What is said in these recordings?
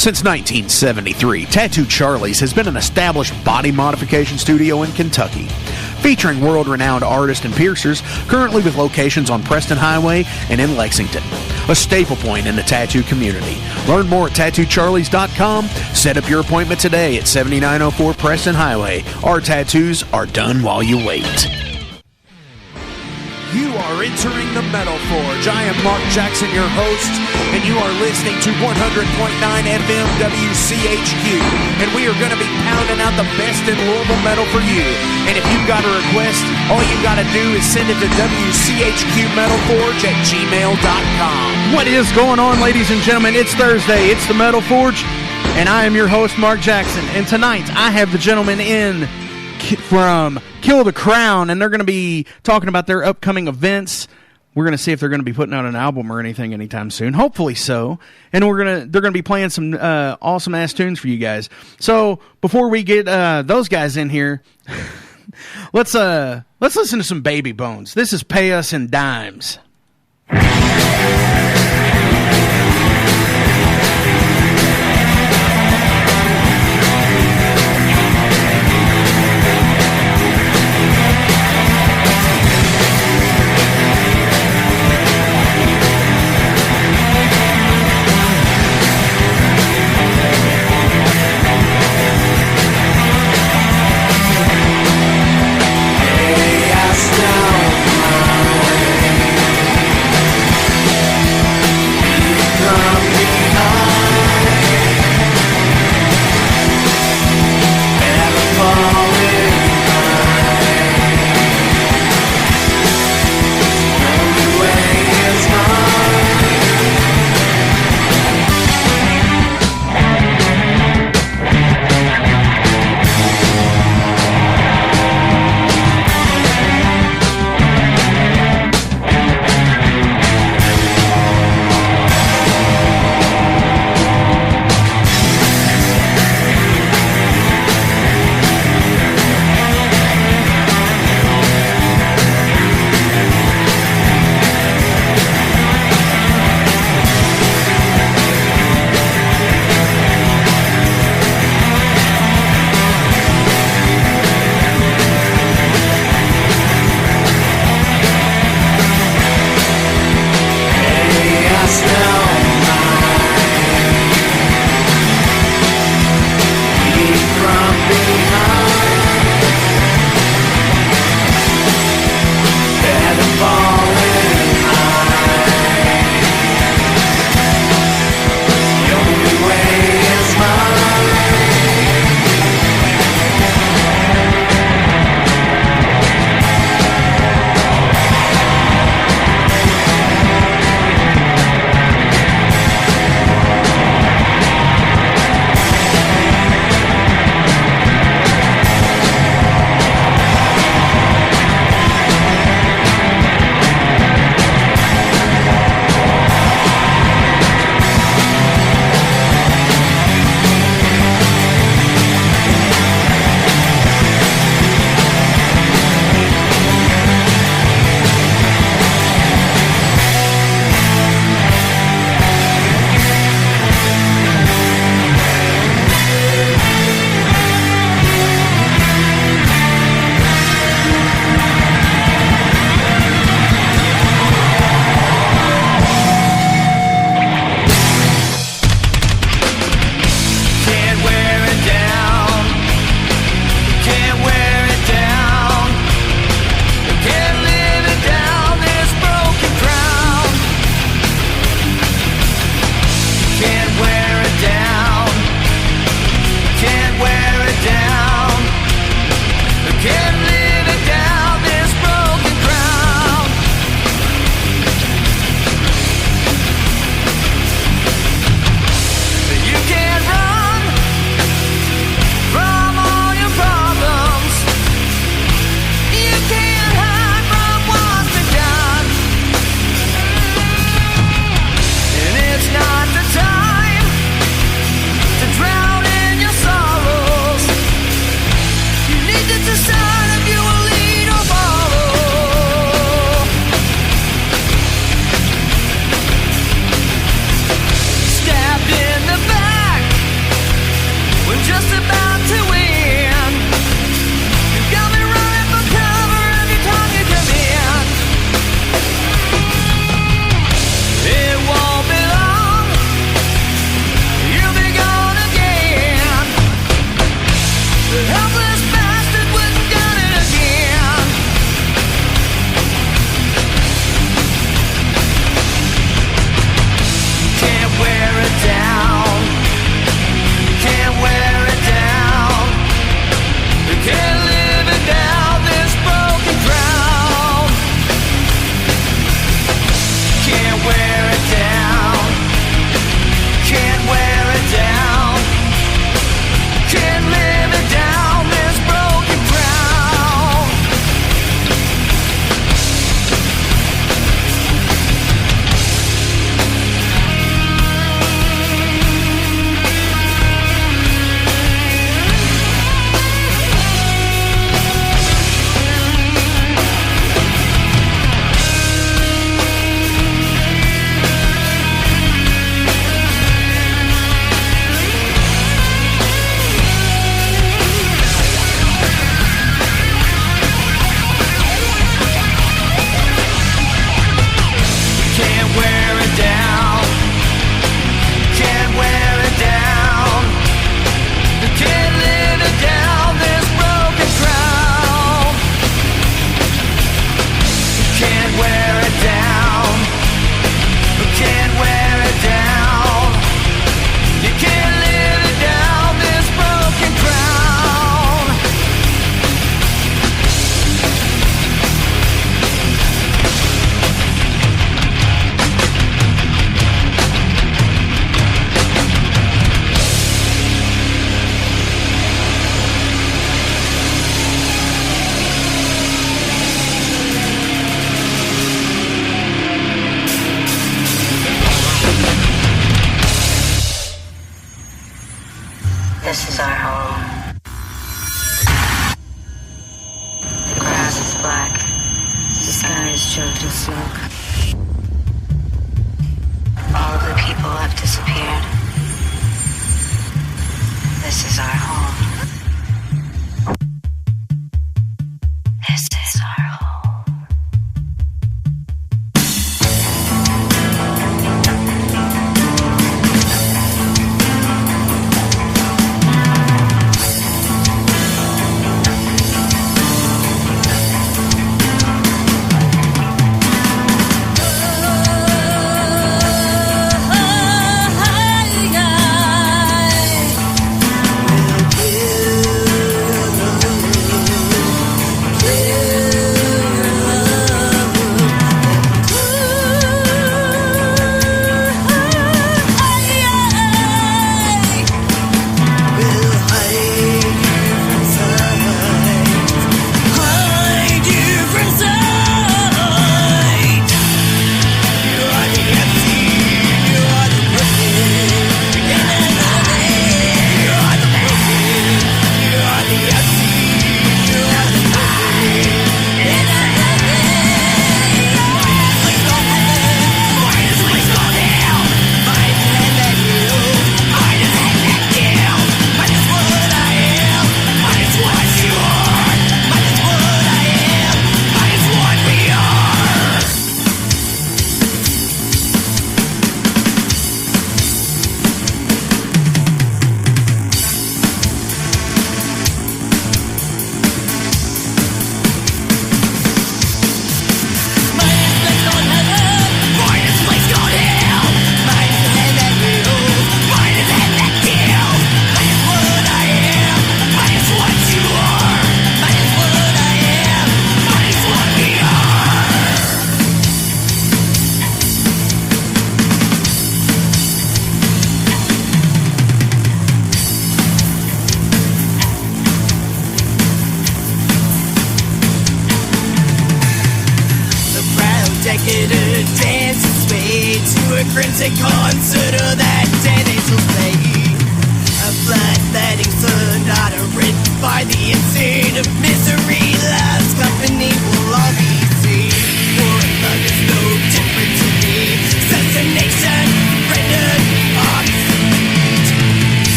Since 1973, Tattoo Charlie's has been an established body modification studio in Kentucky, featuring world-renowned artists and piercers, currently with locations on Preston Highway and in Lexington, a staple point in the tattoo community. Learn more at tattoocharlies.com. Set up your appointment today at 7904 Preston Highway. Our tattoos are done while you wait. You are entering the Metal Forge. I am Mark Jackson, your host, and you are listening to 100.9 FM WCHQ. And we are going to be pounding out the best in Louisville metal for you. And if you've got a request, all you got to do is send it to WCHQmetalforge@gmail.com. What is going on, ladies and gentlemen? It's Thursday. It's the Metal Forge, and I am your host, Mark Jackson. And tonight, I have the gentlemen in from Kill the Crown, and they're going to be talking about their upcoming events. We're going to see if they're going to be putting out an album or anything anytime soon. Hopefully so. And they're going to be playing some awesome ass tunes for you guys. So before we get those guys in here, let's listen to some Baby Bones. This is Pay Us in Dimes. deserve to smoke. All of the people have disappeared. This is our home. This is our home.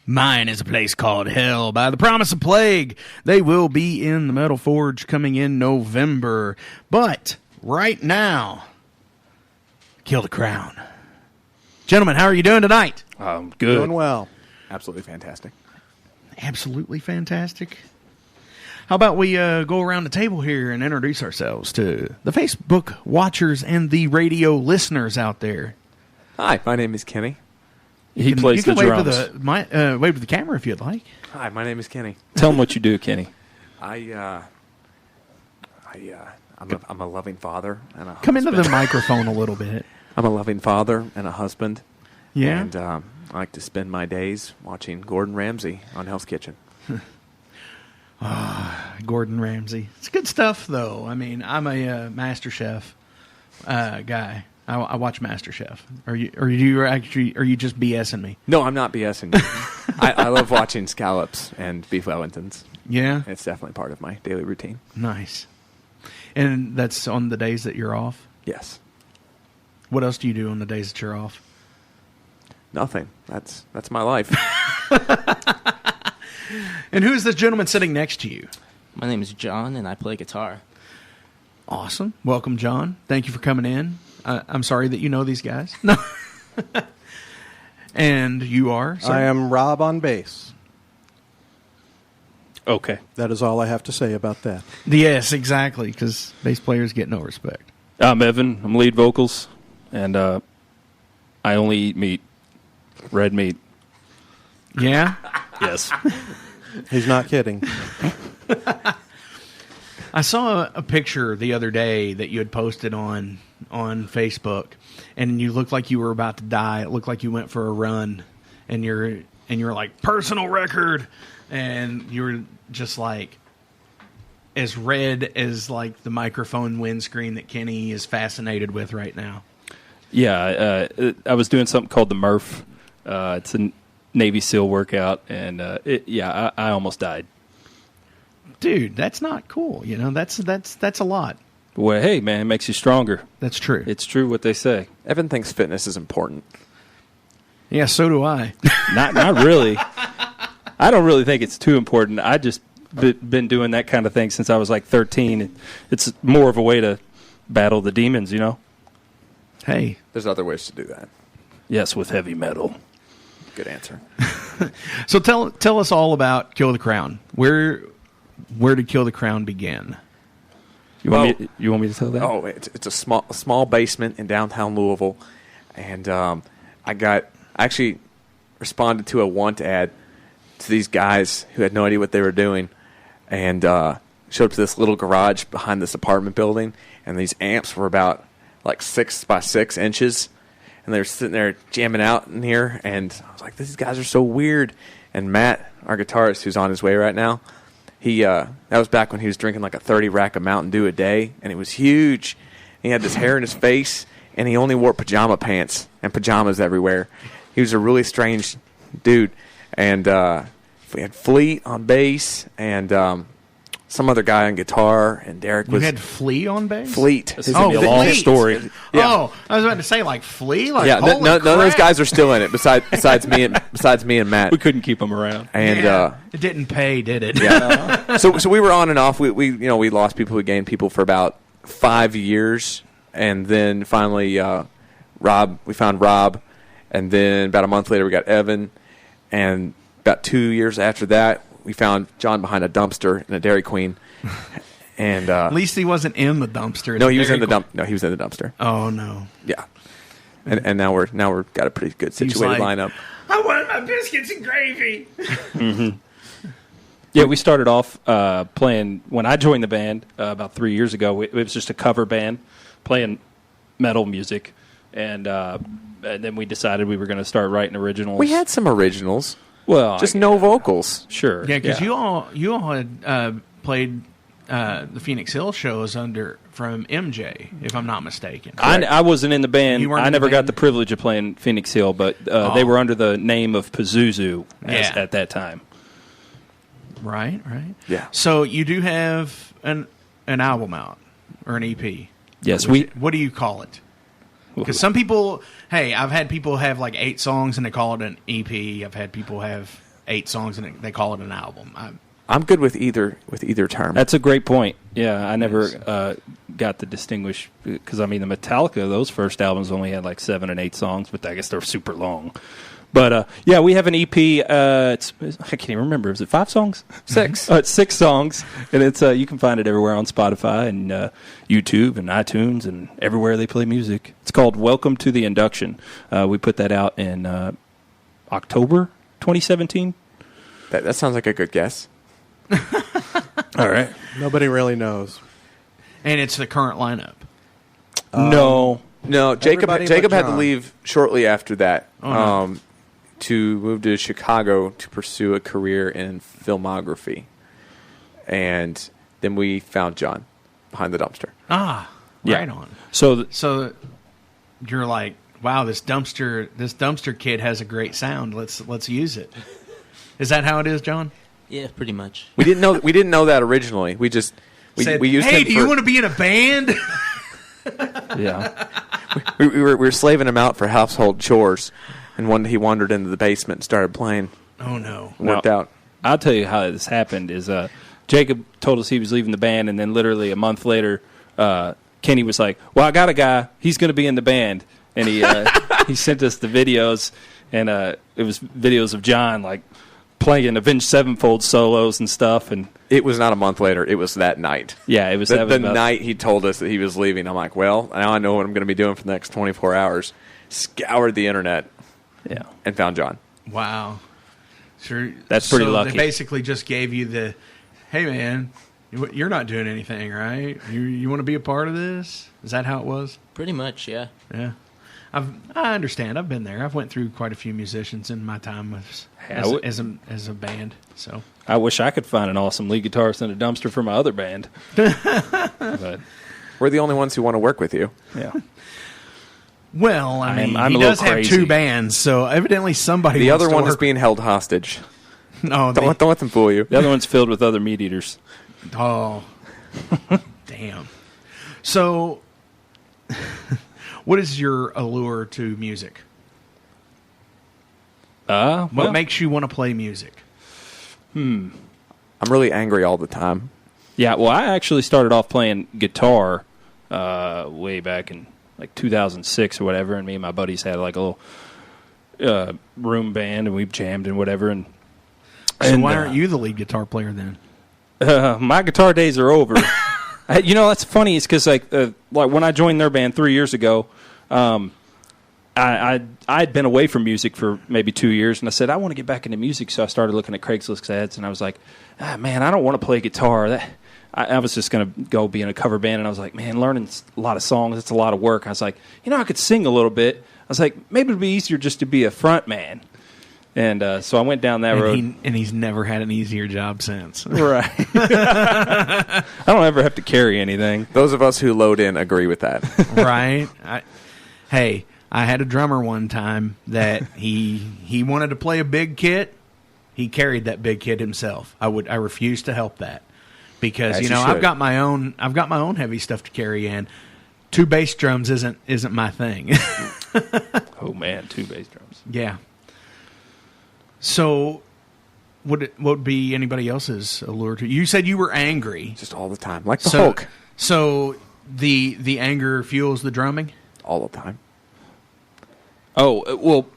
Mine is a place called Hell by The Promise of Plague. They will be in the Metal Forge coming in November. But right now, Kill the Crown. Gentlemen, how are you doing tonight? Good. Doing well. Absolutely fantastic. Absolutely fantastic. How about we go around the table here and introduce ourselves to the Facebook watchers and the radio listeners out there. Hi, my name is Kenny. He plays the drums. Wave to the camera if you'd like. Hi, my name is Kenny. Tell him what you do, Kenny. I'm a loving father and a husband. Come into the microphone a little bit. I'm a loving father and a husband. Yeah. And I like to spend my days watching Gordon Ramsay on Hell's Kitchen. Gordon Ramsay. It's good stuff, though. I mean, I'm a MasterChef guy. I watch MasterChef. Are you just BSing me? No, I'm not BSing you. I love watching scallops and beef Wellingtons. Yeah? It's definitely part of my daily routine. Nice. And that's on the days that you're off? Yes. What else do you do on the days that you're off? Nothing. That's my life. And who is this gentleman sitting next to you? My name is John, and I play guitar. Awesome. Welcome, John. Thank you for coming in. I'm sorry that you know these guys. No. And you are, sir? I am Rob on bass. Okay. That is all I have to say about that. Yes, exactly, because bass players get no respect. I'm Evan. I'm lead vocals, and I only eat meat. Red meat. Yeah? Yes. He's not kidding. I saw a picture the other day that you had posted on on Facebook, and you looked like you were about to die. It looked like you went for a run, and you're like, personal record, and you were just like as red as like the microphone windscreen that Kenny is fascinated with right now. Yeah, I was doing something called the Murph. It's a Navy SEAL workout, and I almost died. Dude, that's not cool. You know, that's a lot. Well, hey, man, it makes you stronger. That's true. It's true what they say. Evan thinks fitness is important. Yeah, so do I. Not really. I don't really think it's too important. I just been doing that kind of thing since I was like 13. It's more of a way to battle the demons, you know? Hey. There's other ways to do that. Yes, with heavy metal. Good answer. So tell us all about Kill the Crown. Where did Kill the Crown begin? You want me to tell that? Oh, it's a small basement in downtown Louisville, and I actually responded to a want ad to these guys who had no idea what they were doing, and showed up to this little garage behind this apartment building, and these amps were about like 6 by 6 inches, and they were sitting there jamming out in here, and I was like, these guys are so weird. And Matt, our guitarist, who's on his way right now, that was back when he was drinking like a 30 rack of Mountain Dew a day, and it was huge. He had this hair in his face, and he only wore pajama pants and pajamas everywhere. He was a really strange dude. And we had Fleet on bass, and some other guy on guitar, and Derek was... You had Flea on bass? Fleet. This is going to be a long story. Yeah. Oh, I was about to say, like, Flea? Like, Yeah, holy none of those crap. guys are still in it besides me and Matt. We couldn't keep them around. And Yeah. It didn't pay, did it? yeah, so we were on and off. We lost people, we gained people for about 5 years, and then finally we found Rob, and then about a month later we got Evan, and about 2 years after that we found John behind a dumpster in a Dairy Queen, and At least he wasn't in the dumpster. no, he was in the dumpster. Oh, no. Yeah, and now we're got a pretty good situated like, lineup. I want my biscuits and gravy. Yeah, we started off playing, when I joined the band about 3 years ago, it was just a cover band playing metal music, and then we decided we were going to start writing originals. We had some originals, well, just no vocals. Sure. Yeah, because you all had played the Phoenix Hill shows from MJ, if I'm not mistaken. I wasn't in the band. You weren't I in the never got band? the privilege of playing Phoenix Hill, but they were under the name of Pazuzu at that time. Right. Yeah. So you do have an album out, or an EP. Yes, What do you call it? Because some people, I've had people have like 8 songs and they call it an EP. I've had people have 8 songs and they call it an album. I'm good with either term. That's a great point. Yeah, I never got to distinguish, because, I mean, the Metallica, those first albums only had like 7 and 8 songs, but I guess they're super long. But, yeah, we have an EP. I can't even remember. Is it 5 songs? 6. It's 6 songs, and it's you can find it everywhere on Spotify and YouTube and iTunes and everywhere they play music. It's called Welcome to the Induction. We put that out in October 2017. That sounds like a good guess. All right. Nobody really knows. And it's the current lineup. No. Jacob Everybody had but to John. leave shortly after that Oh, no. to move to Chicago to pursue a career in filmography. And then we found John behind the dumpster. Ah, Yeah. right on. So So you're like, wow, this dumpster kid has a great sound. Let's use it. Is that how it is, John? Yeah, pretty much. We didn't know that originally. We just Said, we used hey, him do for, you want to be in a band? yeah. we were slaving him out for household chores, and one day he wandered into the basement and started playing. Oh no. Worked Now, out. I'll tell you how this happened. Is Jacob told us he was leaving the band, and then literally a month later, Kenny was like, "Well, I got a guy. He's going to be in the band," and he sent us the videos, and it was videos of John like playing Avenged Sevenfold solos and stuff, and It was not a month later. It was that night. yeah, it was The about- night he told us that he was leaving, I'm like, well, now I know what I'm going to be doing for the next 24 hours. Scoured the internet Yeah, and found John. Wow. Sure. That's pretty so lucky. They basically just gave you the, hey man, You're not doing anything, right? You want to be a part of this? Is that how it was? Pretty much, yeah. Yeah. I understand. I've been there. I've went through quite a few musicians in my time as a band. So I wish I could find an awesome lead guitarist in a dumpster for my other band. But We're the only ones who want to work with you. yeah, well, I mean, I'm he a little does have crazy. 2 bands, so evidently somebody. The wants other to one is work- being held hostage. No, Don't let them fool you. the other one's filled with other meat eaters. Oh, damn. So, what is your allure to music? What Well, makes you want to play music? I'm really angry all the time. yeah. Well, I actually started off playing guitar way back in like 2006 or whatever, and me and my buddies had like a little room band, and we jammed and whatever. And Why aren't you the lead guitar player then? my guitar days are over. You know, that's funny. It's because like when I joined their band 3 years ago, I'd been away from music for maybe 2 years, and I said I want to get back into music. So I started looking at Craigslist ads, and I was like, man, I don't want to play guitar. I was just going to go be in a cover band, and I was like, man, learning a lot of songs, it's a lot of work. I was like, I could sing a little bit. I was like, maybe it'd be easier just to be a front man. And so I went down that road. And he's never had an easier job since. Right. I don't ever have to carry anything. Those of us who load in agree with that. Right? I had a drummer one time that he wanted to play a big kit. He carried that big kit himself. I refused to help that because As you I've should. got my own heavy stuff to carry in. 2 bass drums isn't my thing. Oh, man, 2 bass drums. Yeah. So, what would be anybody else's allure to you? Said you were angry. Just all the time. Like the Hulk. So the anger fuels the drumming? All the time. Oh, well,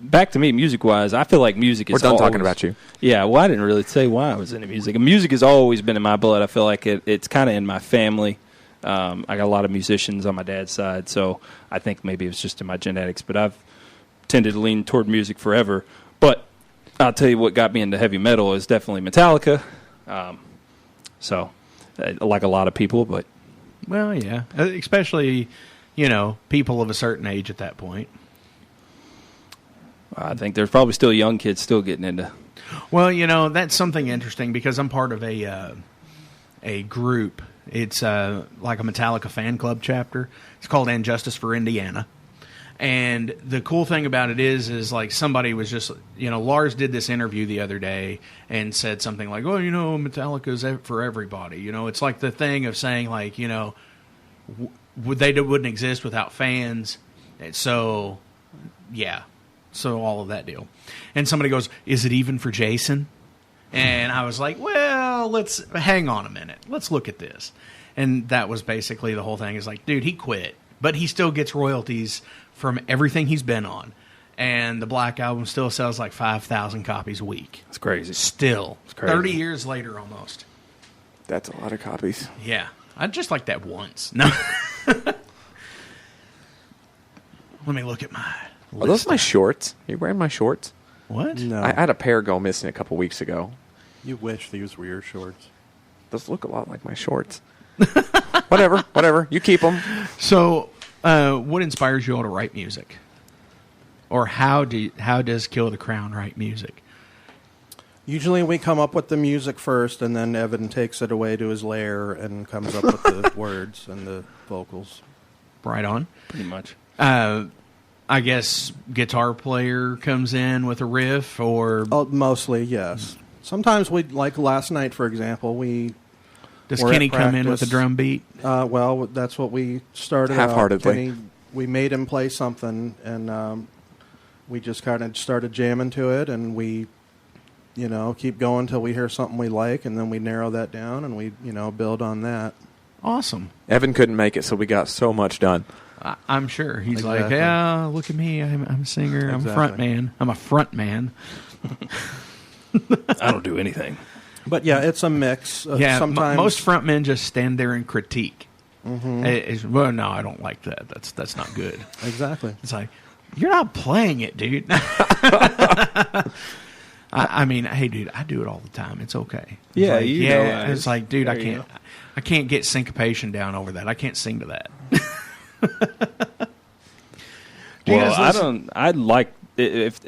back to me, music-wise, I feel like music is We're done talking always- about you. Yeah, well, I didn't really say why I was into music. Music has always been in my blood. I feel like it's kind of in my family. I got a lot of musicians on my dad's side, so I think maybe it was just in my genetics, but I've tended to lean toward music forever. But I'll tell you what got me into heavy metal is definitely Metallica. So, like a lot of people, but Well, yeah. Especially, people of a certain age at that point. I think there's probably still young kids still getting into. Well, that's something interesting because I'm part of a group. It's like a Metallica fan club chapter. It's called And Justice for Indiana. And the cool thing about it is like somebody was just, Lars did this interview the other day and said something like, oh, Metallica's for everybody. It's like the thing of saying like, they wouldn't exist without fans. And so, yeah. So all of that deal. And somebody goes, is it even for Jason? And I was like, well, let's hang on a minute. Let's look at this. And that was basically the whole thing is like, dude, he quit, but he still gets royalties from everything he's been on. And the Black Album still sells like 5,000 copies a week. It's crazy. Still. It's crazy. 30 years later almost. That's a lot of copies. Yeah. I'd just like that once. No. Let me look at my Are those my shorts? Are you wearing my shorts? What? No, I had a pair go missing a couple weeks ago. you wish these were your shorts. Those look a lot like my shorts. Whatever. You keep them. So, what inspires you all to write music? Or how does Kill the Crown write music? Usually we come up with the music first, and then Evan takes it away to his lair and comes up with the words and the vocals. Right on. Pretty much. I guess guitar player comes in with a riff, or Oh, mostly, yes. Sometimes we, like last night, for example, does we're at Kenny come in with a practice. drum beat? well, that's what we started Half-heartedly. out. We made him play something, and we just kind of started jamming to it, and we, keep going till we hear something we like, and then we narrow that down, and we, build on that. Awesome. Evan couldn't make it, so we got so much done. I'm sure he's like, Exactly. yeah, look at me, I'm a singer, I'm a Exactly. front man, I'm a front man. I don't do anything. But yeah, it's a mix. Yeah, Sometimes most front men just stand there and critique. Well, no, I don't like that. That's not good. Exactly. It's like, you're not playing it, dude. I mean, hey, dude, I do it all the time. It's okay. It's Yeah, like, you know that. It's like, dude, There you I can't get syncopation down over that. I can't sing to that. Do you Well, guys I listen- don't. I like if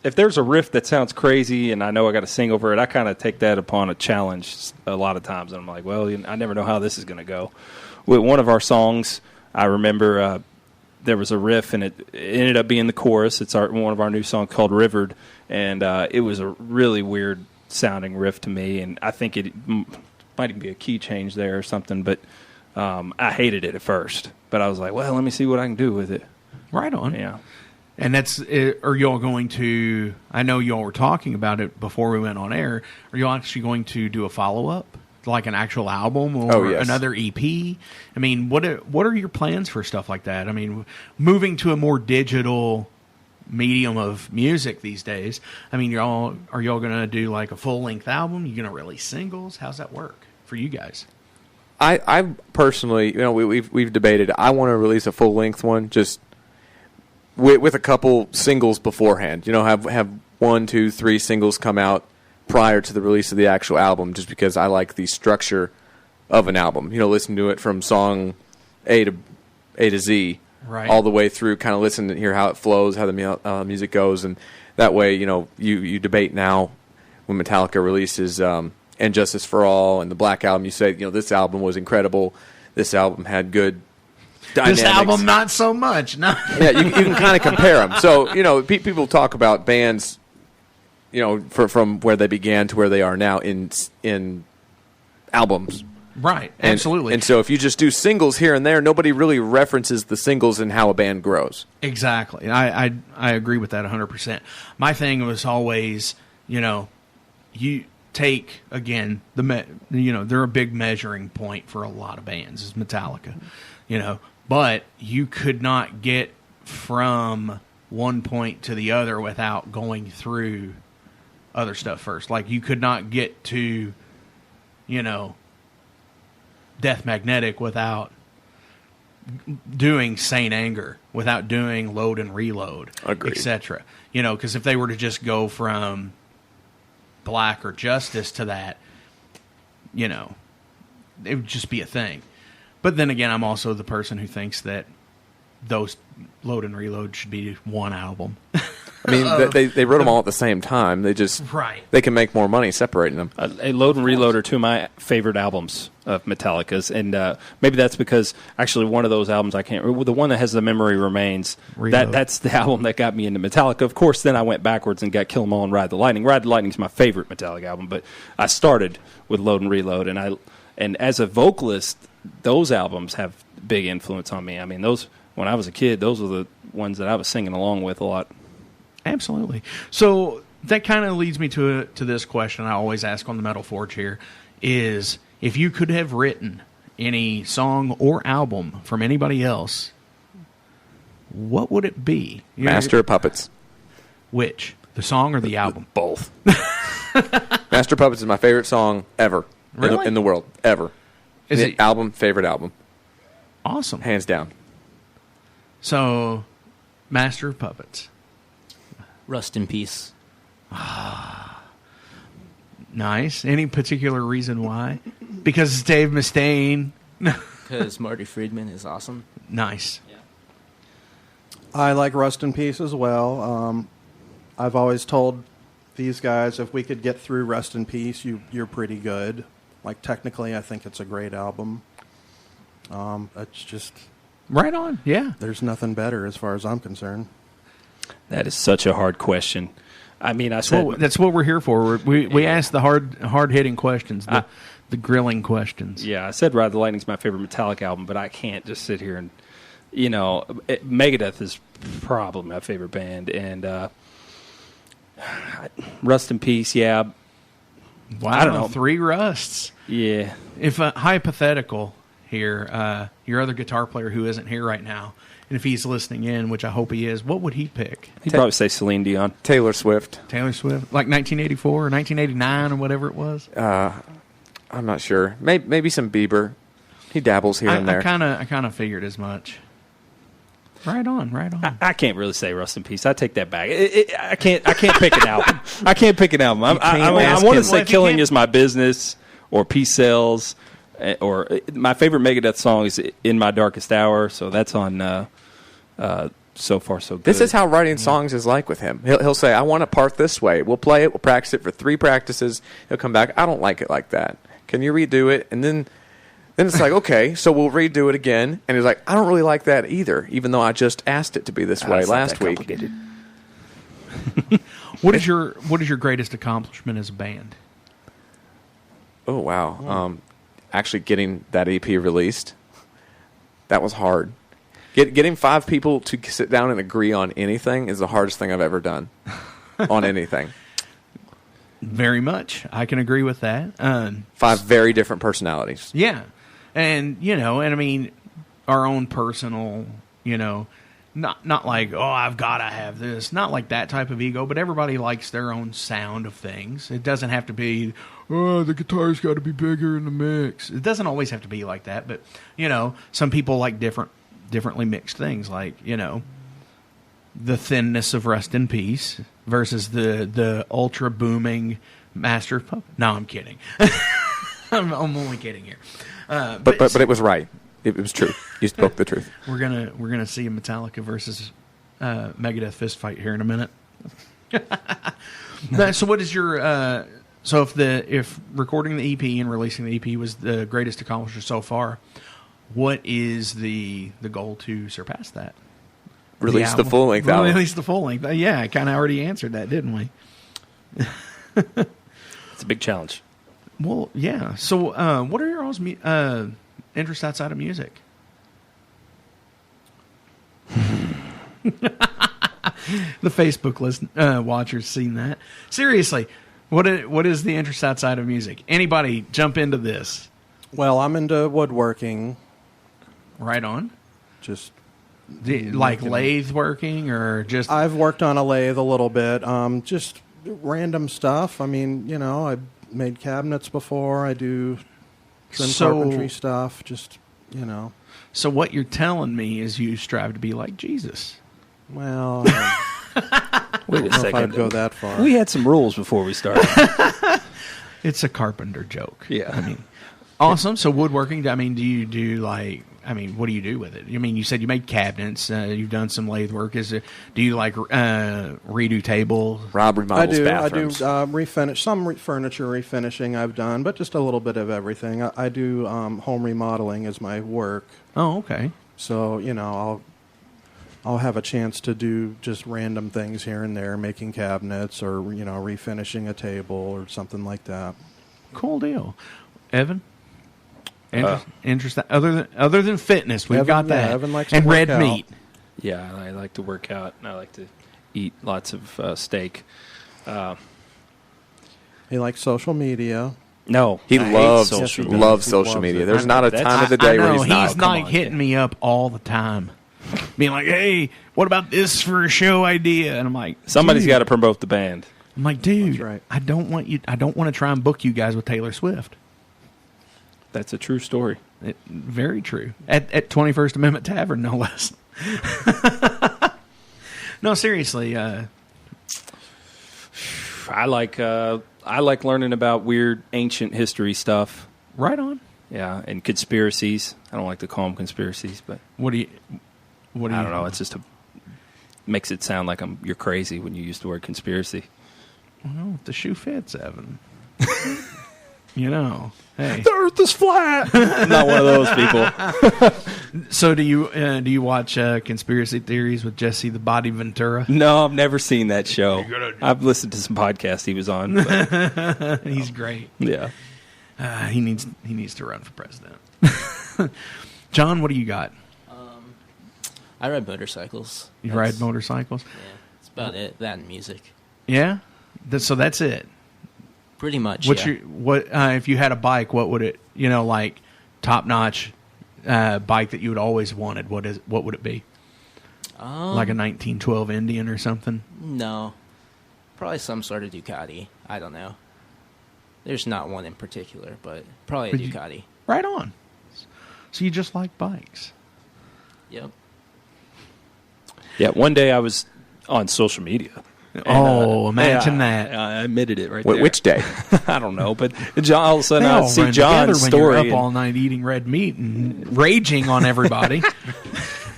there's a riff that sounds crazy and I know I got to sing over it. I kind of take that upon a challenge a lot of times, and I'm like, well, I never know how this is going to go. With one of our songs, I remember there was a riff, and it ended up being the chorus. It's one of our new songs called "Rivered," and it was a really weird sounding riff to me, and I think it might even be a key change there or something, but I hated it at first. But I was like, well, let me see what I can do with it. Right on. Yeah. And are y'all going to, I know y'all were talking about it before we went on air, are y'all actually going to do a follow-up? Like an actual album or yes. another EP? I mean, what are your plans for stuff like that? I mean, moving to a more digital medium of music these days, I mean, are y'all going to do like a full-length album? You going to release singles? How's that work for you guys? I personally, we've debated. I want to release a full length one, just with a couple singles beforehand. Have 1, 2, 3 singles come out prior to the release of the actual album, just because I like the structure of an album. Listen to it from song A to Z, right, all the way through. Kind of listen and hear how it flows, how the music goes, and that way, you debate now when Metallica releases And Justice for All and the Black Album. You say, this album was incredible. This album had good dynamics. This album, not so much. No. Yeah, you can kind of compare them. So, people talk about bands, from where they began to where they are now in albums. Right, And, absolutely. And so if you just do singles here and there, nobody really references the singles and how a band grows. Exactly. I agree with that 100%. My thing was always, you take, again, they're a big measuring point for a lot of bands, is Metallica, but you could not get from one point to the other without going through other stuff first. Like, you could not get to, Death Magnetic without doing Saint Anger, without doing Load and Reload, Agreed. etc. Because if they were to just go from Black or Justice to that, it would just be a thing. But then again, I'm also the person who thinks that those Load and Reload should be one album. I mean, they wrote them all at the same time. They just they can make more money separating them. A Load and Reload are two of my favorite albums of Metallica's, and maybe that's because actually one of those albums the one that has The Memory Remains, that's the album that got me into Metallica. Of course, then I went backwards and got Kill 'Em All and Ride the Lightning. Ride the Lightning's my favorite Metallica album, but I started with Load and Reload, and as a vocalist, those albums have big influence on me. I mean, when I was a kid, those were the ones that I was singing along with a lot. Absolutely. So that kind of leads me to this question I always ask on the Metal Forge here, is if you could have written any song or album from anybody else, what would it be? Master of Puppets. Which? The song or the album? Both. Master of Puppets is my favorite song ever. Really? In the world. Ever. Is the it album, favorite album. awesome? Hands down. So, Master of Puppets. Rust in Peace. Nice. Any particular reason why? Because it's Dave Mustaine. Because Marty Friedman is awesome. Nice. I like Rust in Peace as well. I've always told these guys, if we could get through Rust in Peace, you're pretty good. Like, technically, I think it's a great album. It's just... Right on. Yeah. There's nothing better as far as I'm concerned. That is such a hard question. I mean, I said... Well, that's what we're here for. We ask the hard-hitting questions, the grilling questions. Yeah, I said Ride the Lightning's my favorite Metallica album, but I can't just sit here and, Megadeth is probably my favorite band, and Rust in Peace, yeah. Wow, I don't know. 3 Rusts. Yeah. If hypothetical here, your other guitar player who isn't here right now, and if he's listening in, which I hope he is, what would he pick? He'd probably say Celine Dion. Taylor Swift. Taylor Swift? Like 1984 or 1989 or whatever it was? I'm not sure. Maybe some Bieber. He dabbles here and there. I kind of figured as much. Right on, right on. I can't really say Rust in Peace. I take that back. I can't pick an album. I can't pick an album. I want to say Killing Is My Business or Peace Sells, or my favorite Megadeth song is In My Darkest Hour. So that's on So Far So Good. This is how writing songs is like with him. He'll say, I want to part this way. We'll play it. We'll practice it for 3 practices. He'll come back. I don't like it like that. Can you redo it? And then it's like, okay, so we'll redo it again. And he's like, I don't really like that either, even though I just asked it to be this way last week. What is your greatest accomplishment as a band? Oh, wow. Actually getting that EP released, that was hard. Getting 5 people to sit down and agree on anything is the hardest thing I've ever done on anything. Very much. I can agree with that. 5 very different personalities. Yeah. And, I mean, our own personal, not like, oh, I've got to have this. Not like that type of ego, but everybody likes their own sound of things. It doesn't have to be, oh, the guitar's got to be bigger in the mix. It doesn't always have to be like that, but, some people like differently mixed things, like, the thinness of Rust in Peace versus the ultra booming Master of Puppets. No, I'm kidding. I'm only kidding here. But it was right. It was true. You spoke the truth. We're gonna see a Metallica versus Megadeth fist fight here in a minute. So what is your so if recording the EP and releasing the EP was the greatest accomplishment so far, what is the goal to surpass that? Release the full length album. Release the full length. Yeah, I kind of already answered that, didn't we? It's a big challenge. Well, yeah. So, what are your all's interests outside of music? The Facebook watchers seen that. Seriously, what is the interest outside of music? Anybody jump into this? Well, I'm into woodworking. Right on. Just like lathe working, or just? I've worked on a lathe a little bit. Just random stuff. I mean, I made cabinets before. I do trim carpentry stuff. Just, So what you're telling me is you strive to be like Jesus. Well, Wait a I don't know if second. I'd go that far. We had some rules before we started. It's a carpenter joke. Yeah. I mean, awesome. So woodworking, I mean, do you do what do you do with it? I mean, you said you made cabinets. You've done some lathe work. Do you redo tables? Rob remodels bathrooms. I do refinish some furniture refinishing. I've done, but just a little bit of everything. I do home remodeling as my work. Oh, okay. So I'll have a chance to do just random things here and there, making cabinets or refinishing a table or something like that. Cool deal, Evan. Interest other than fitness, we've got that. Evan likes to and work red out. meat. Yeah, I like to work out, and I like to eat lots of steak. He likes social media. No, He I loves hate social Yes, media. loves He social loves media. it. There's not a time of the I day where know, he's not. he's like hitting me up all the time, being like, "Hey, what about this for a show idea?" And I'm like, Somebody's "Dude." got to promote the band. I'm like, dude, That's right. I don't want to try and book you guys with Taylor Swift. That's a true story. Very true. At 21st Amendment Tavern, no less. No, seriously. I like learning about weird ancient history stuff. Right on. Yeah, and conspiracies. I don't like to call them conspiracies, but What do you? I don't know. It's just makes it sound like you're crazy when you use the word conspiracy. Well, if the shoe fits, Evan. Hey. The Earth is flat. I'm not one of those people. So do you watch conspiracy theories with Jesse the Body Ventura? No, I've never seen that show. I've listened to some podcasts he was on. But, He's great. yeah. He needs to run for president. John, what do you got? I ride motorcycles. You ride motorcycles? Yeah, that's about it. That and music. Yeah. So that's it. Pretty much. What's yeah. your if you had a bike? What would it? Like top notch bike that you would always wanted. What would it be? Like a 1912 Indian or something? No, probably some sort of Ducati. I don't know. There's not one in particular, but probably a Ducati. Right on. So you just like bikes? Yep. Yeah, one day I was on social media. Imagine that. I admitted it right there. Which day? I don't know, but John, all of a sudden They I all see run John's together when you're story. up all night eating red meat and raging on everybody.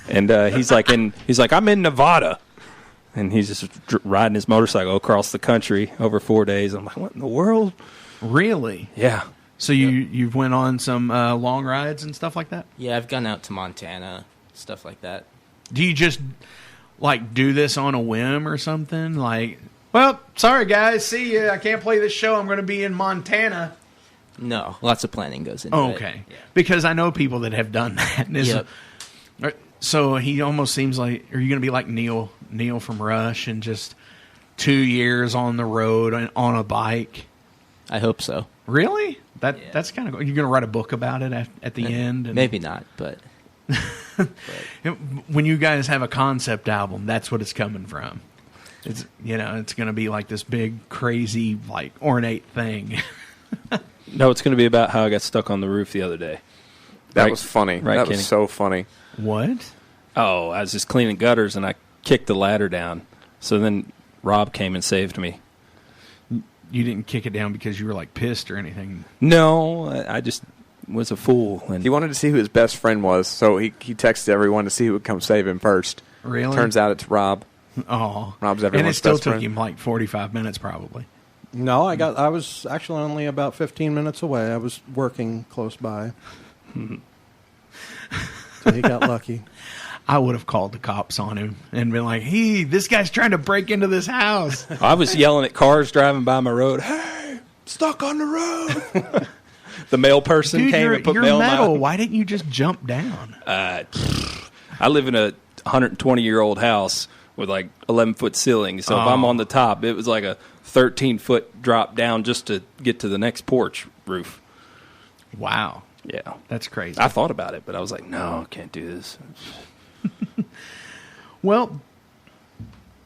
And he's like, I'm in Nevada, and he's just riding his motorcycle across the country over 4 days. I'm like, what in the world? Really? Yeah. So you've went on some long rides and stuff like that? Yeah, I've gone out to Montana, stuff like that. Do you just like do this on a whim or something? Like, well, sorry guys, see you. I can't play this show. I'm going to be in Montana. No, lots of planning goes into it. Okay, because I know people that have done that. Yep. So he almost seems like, are you going to be like Neil from Rush and just 2 years on the road on a bike? I hope so. Really? That's kind of. You're going to write a book about it at the end? And Maybe not, but when you guys have a concept album, that's what it's coming from. It's it's going to be like this big, crazy, like ornate thing. No, it's going to be about how I got stuck on the roof the other day. That Right. was funny. Right, that Kenny? was so funny. What? Oh, I was just cleaning gutters, and I kicked the ladder down. So then Rob came and saved me. You didn't kick it down because you were like pissed or anything. No, I just was a fool. And He wanted to see who his best friend was, so he texted everyone to see who would come save him first. Really? Turns out it's Rob. Oh, Rob's and it everyone's still best took friend. him like 45 minutes, probably. No, I was actually only about 15 minutes away. I was working close by. So he got lucky. I would have called the cops on him and been like, "Hey, this guy's trying to break into this house." I was yelling at cars driving by my road. Hey, stuck on the road. The mail person Dude, came you're, and put you're mail metal. in my... Why didn't you just jump down? I live in a 120-year-old house with like 11-foot ceilings. So if I'm on the top, it was like a 13-foot drop down just to get to the next porch roof. Wow, Yeah. that's crazy. I thought about it, but I was like, no, I can't do this. Well,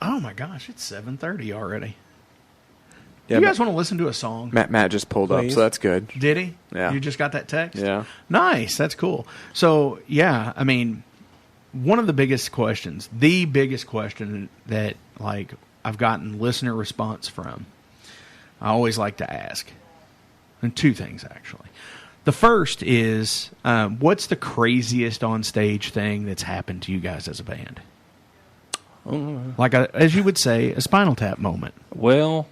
oh my gosh, it's 7:30 already. Yeah, You guys want to listen to a song? Matt just pulled up, Please. so that's good. Did he? Yeah. You just got that text? Yeah. Nice. That's cool. So, yeah, I mean, one of the biggest questions that, like, I've gotten listener response from, I always like to ask, and two things, actually. The first is, what's the craziest on-stage thing that's happened to you guys as a band? Like, as you would say, a Spinal Tap moment. Well,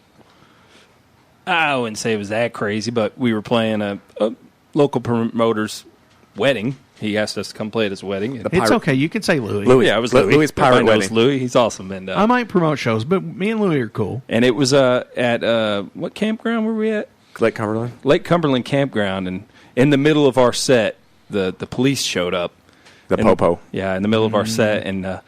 I wouldn't say it was that crazy, but we were playing a local promoter's wedding. He asked us to come play at his wedding. It's okay. You can say Louis. Louis. Yeah, it was Louis. Louis' pirate Everybody knows wedding. Louis. He's awesome. And I might promote shows, but me and Louis are cool. and it was at what campground were we at? Lake Cumberland. Lake Cumberland Campground. And in the middle of our set, the police showed up. The And- Popo. Yeah, in the middle of our set, and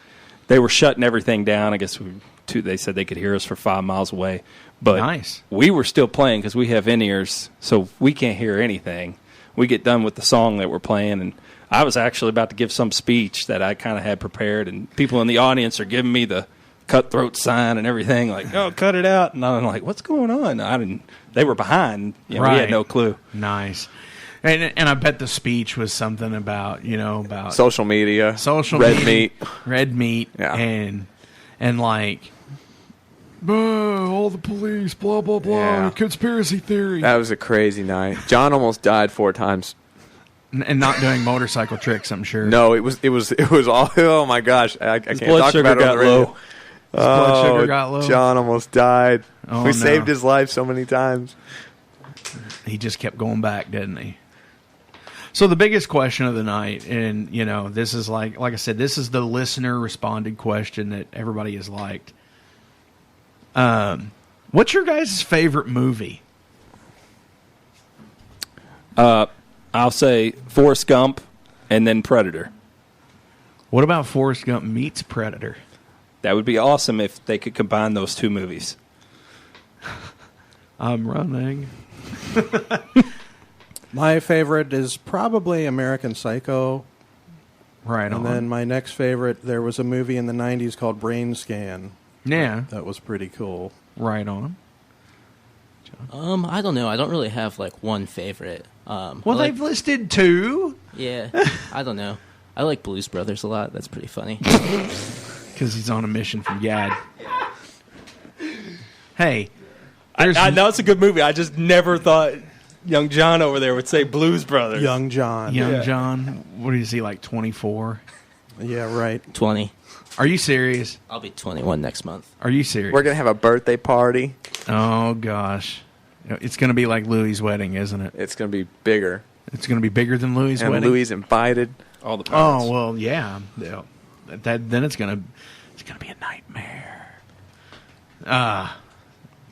they were shutting everything down. I guess they said they could hear us for 5 miles away. But Nice. we were still playing because we have in-ears, so we can't hear anything. We get done with the song that we're playing, and I was actually about to give some speech that I kind of had prepared, and people in the audience are giving me the cutthroat sign and everything, like, "Oh, cut it out!" And I'm like, "What's going on?" I didn't. They were behind. We Right. had no clue. Nice. And I bet the speech was something about, about Social media. social Red media, meat. red meat, Yeah. and like, all the police, blah blah blah, Yeah. conspiracy theory, That was a crazy night. John almost died 4 times. and not doing motorcycle tricks. I'm sure. No, it was all. Oh my gosh, I can't blood talk sugar about it on got the radio. low. His blood sugar got low. John almost died. Oh, we no. saved his life so many times. He just kept going back, didn't he? So the biggest question of the night, and this is like I said, this is the listener responded question that everybody has liked. What's your guys' favorite movie? I'll say Forrest Gump, and then Predator. What about Forrest Gump meets Predator? That would be awesome if they could combine those two movies. I'm running. My favorite is probably American Psycho. Right on. And then my next favorite, there was a movie in the 90s called Brain Scan. Yeah, That was pretty cool. right on. I don't know. I don't really have like one favorite. Well, I like- they've listed two. Yeah, I don't know. I like Blues Brothers a lot. That's pretty funny. Because he's on a mission from Gad. Hey. I know it's a good movie. I just never thought young John over there would say Blues Brothers. Young John. Young John. What is he, like 24? Yeah, right. 20. Are you serious? I'll be 21 next month. Are you serious? We're going to have a birthday party. Oh, gosh. It's going to be like Louis' wedding, isn't it? It's going to be bigger. It's going to be bigger than Louis' And wedding? Louis invited. All the pirates. Oh, well, yeah. Then it's going to be a nightmare.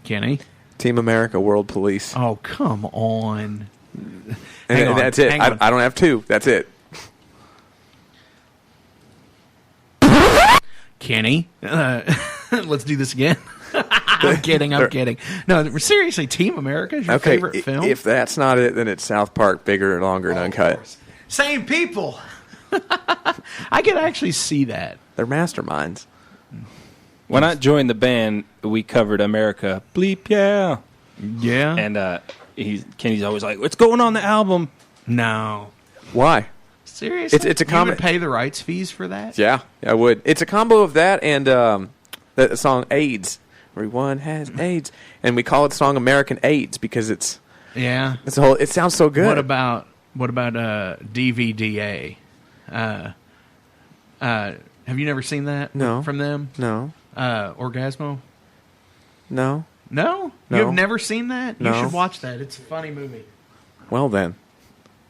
Kenny? Team America, World Police. Oh, come on. And that's it. I don't have two. That's it. Kenny? Let's do this again. I'm kidding. No, seriously, Team America is your favorite film? If that's not it, then it's South Park, bigger, longer, and uncut. Same people. I could actually see that. They're masterminds. When I joined the band, we covered America. Bleep, yeah. Yeah? And Kenny's always like, what's going on the album? No. Why? Seriously? It's a You would pay the rights fees for that? Yeah, I would. It's a combo of that and the song AIDS. Everyone has AIDS. And we call it the song American AIDS because it's a whole. It sounds so good. What about DVDA? Have you never seen that? No. From them? No. Orgasmo? No. No? No. You have never seen that? No. You should watch that. It's a funny movie. Well then,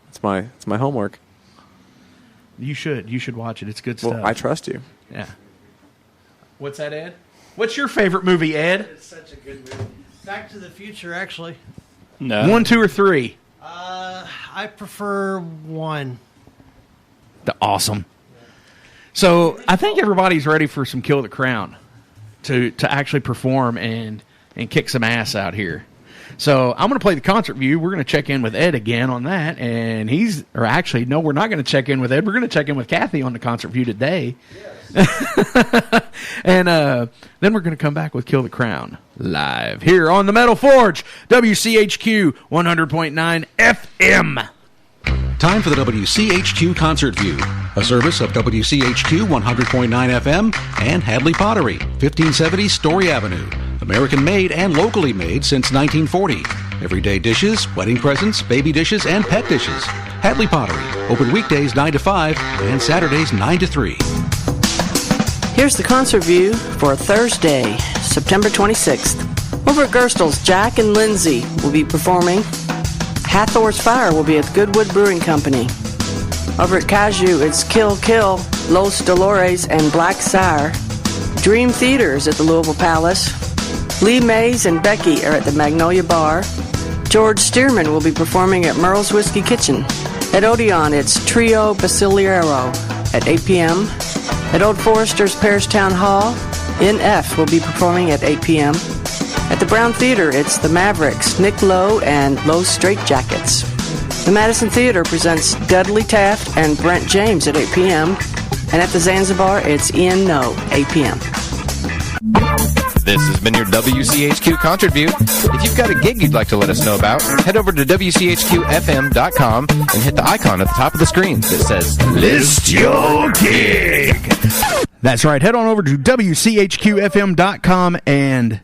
it's my homework. You should watch it. It's good stuff. Well, I trust you. Yeah. What's that, Ed? What's your favorite movie, Ed? It's such a good movie. Back to the Future, actually. No. 1, 2, or 3? I prefer 1. Awesome. So I think everybody's ready for some Kill the Crown to actually perform and kick some ass out here. So I'm going to play the concert view. We're going to check in with Ed again on that. And we're not going to check in with Ed. We're going to check in with Kathy on the concert view today. Yes. And then we're going to come back with Kill the Crown live here on the Metal Forge, WCHQ 100.9 FM. Time for the WCHQ Concert View, a service of WCHQ 100.9 FM and Hadley Pottery, 1570 Story Avenue. American-made and locally made since 1940. Everyday dishes, wedding presents, baby dishes, and pet dishes. Hadley Pottery, open weekdays 9 to 5 and Saturdays 9 to 3. Here's the concert view for Thursday, September 26th. Over at Gerstl's, Jack and Lindsay will be performing. Hathor's Fire will be at the Goodwood Brewing Company. Over at Caju, it's Kill Kill, Los Dolores, and Black Sire. Dream Theaters at the Louisville Palace. Lee Mays and Becky are at the Magnolia Bar. George Stearman will be performing at Merle's Whiskey Kitchen. At Odeon, it's Trio Basiliero at 8 p.m. At Old Forester's Parish Town Hall, NF will be performing at 8 p.m. At the Brown Theater, it's the Mavericks, Nick Lowe, and Lowe's Straitjackets. The Madison Theater presents Dudley Taft and Brent James at 8 p.m. And at the Zanzibar, it's Ian No, 8 p.m. This has been your WCHQ Concert View. If you've got a gig you'd like to let us know about, head over to WCHQFM.com and hit the icon at the top of the screen that says List Your Gig. That's right. Head on over to WCHQFM.com and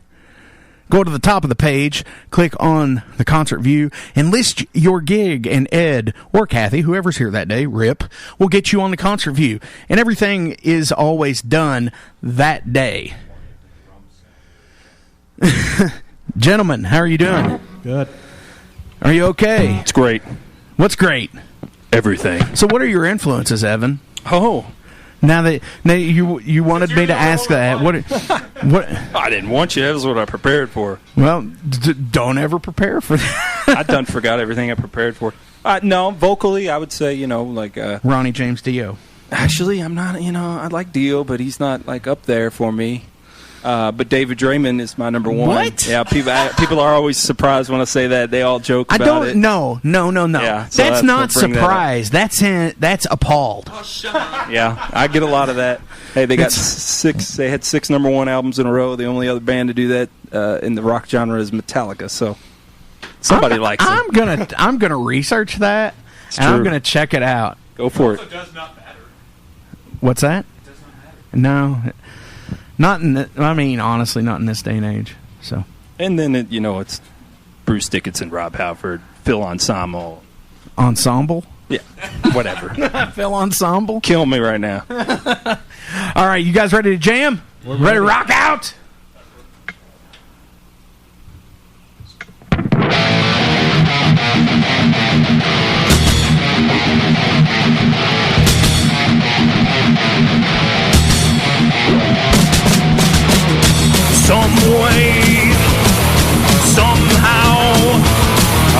go to the top of the page, click on the concert view, and list your gig, and Ed or Kathy, whoever's here that day, Rip, will get you on the concert view. And everything is always done that day. Gentlemen, how are you doing? Good. Are you okay? It's great. What's great? Everything. So what are your influences, Evan? Oh. Now you wanted me to ask that. What? I didn't want you. That was what I prepared for. Well, don't ever prepare for that. I done forgot everything I prepared for. No, vocally, I would say, like... Ronnie James Dio. Actually, I'm not, I like Dio, but he's not, up there for me. But David Draymond is my number one. What? Yeah, people are always surprised when I say that. They all joke about it. No. Yeah, so that's not surprised. That's appalled. Oh, shut up. Yeah, I get a lot of that. Hey, they got six. They had 6 number one albums in a row. The only other band to do that in the rock genre is Metallica. So somebody likes it. I'm gonna research that, and I'm gonna check it out. Go for it. It does not matter. What's that? It does not matter. No. Honestly, not in this day and age. So. And then it's Bruce Dickinson, Rob Halford, Phil Ensemble. Ensemble? Yeah, whatever. Phil Ensemble? Kill me right now. All right, you guys ready to jam? We're ready to rock out? Some way, somehow,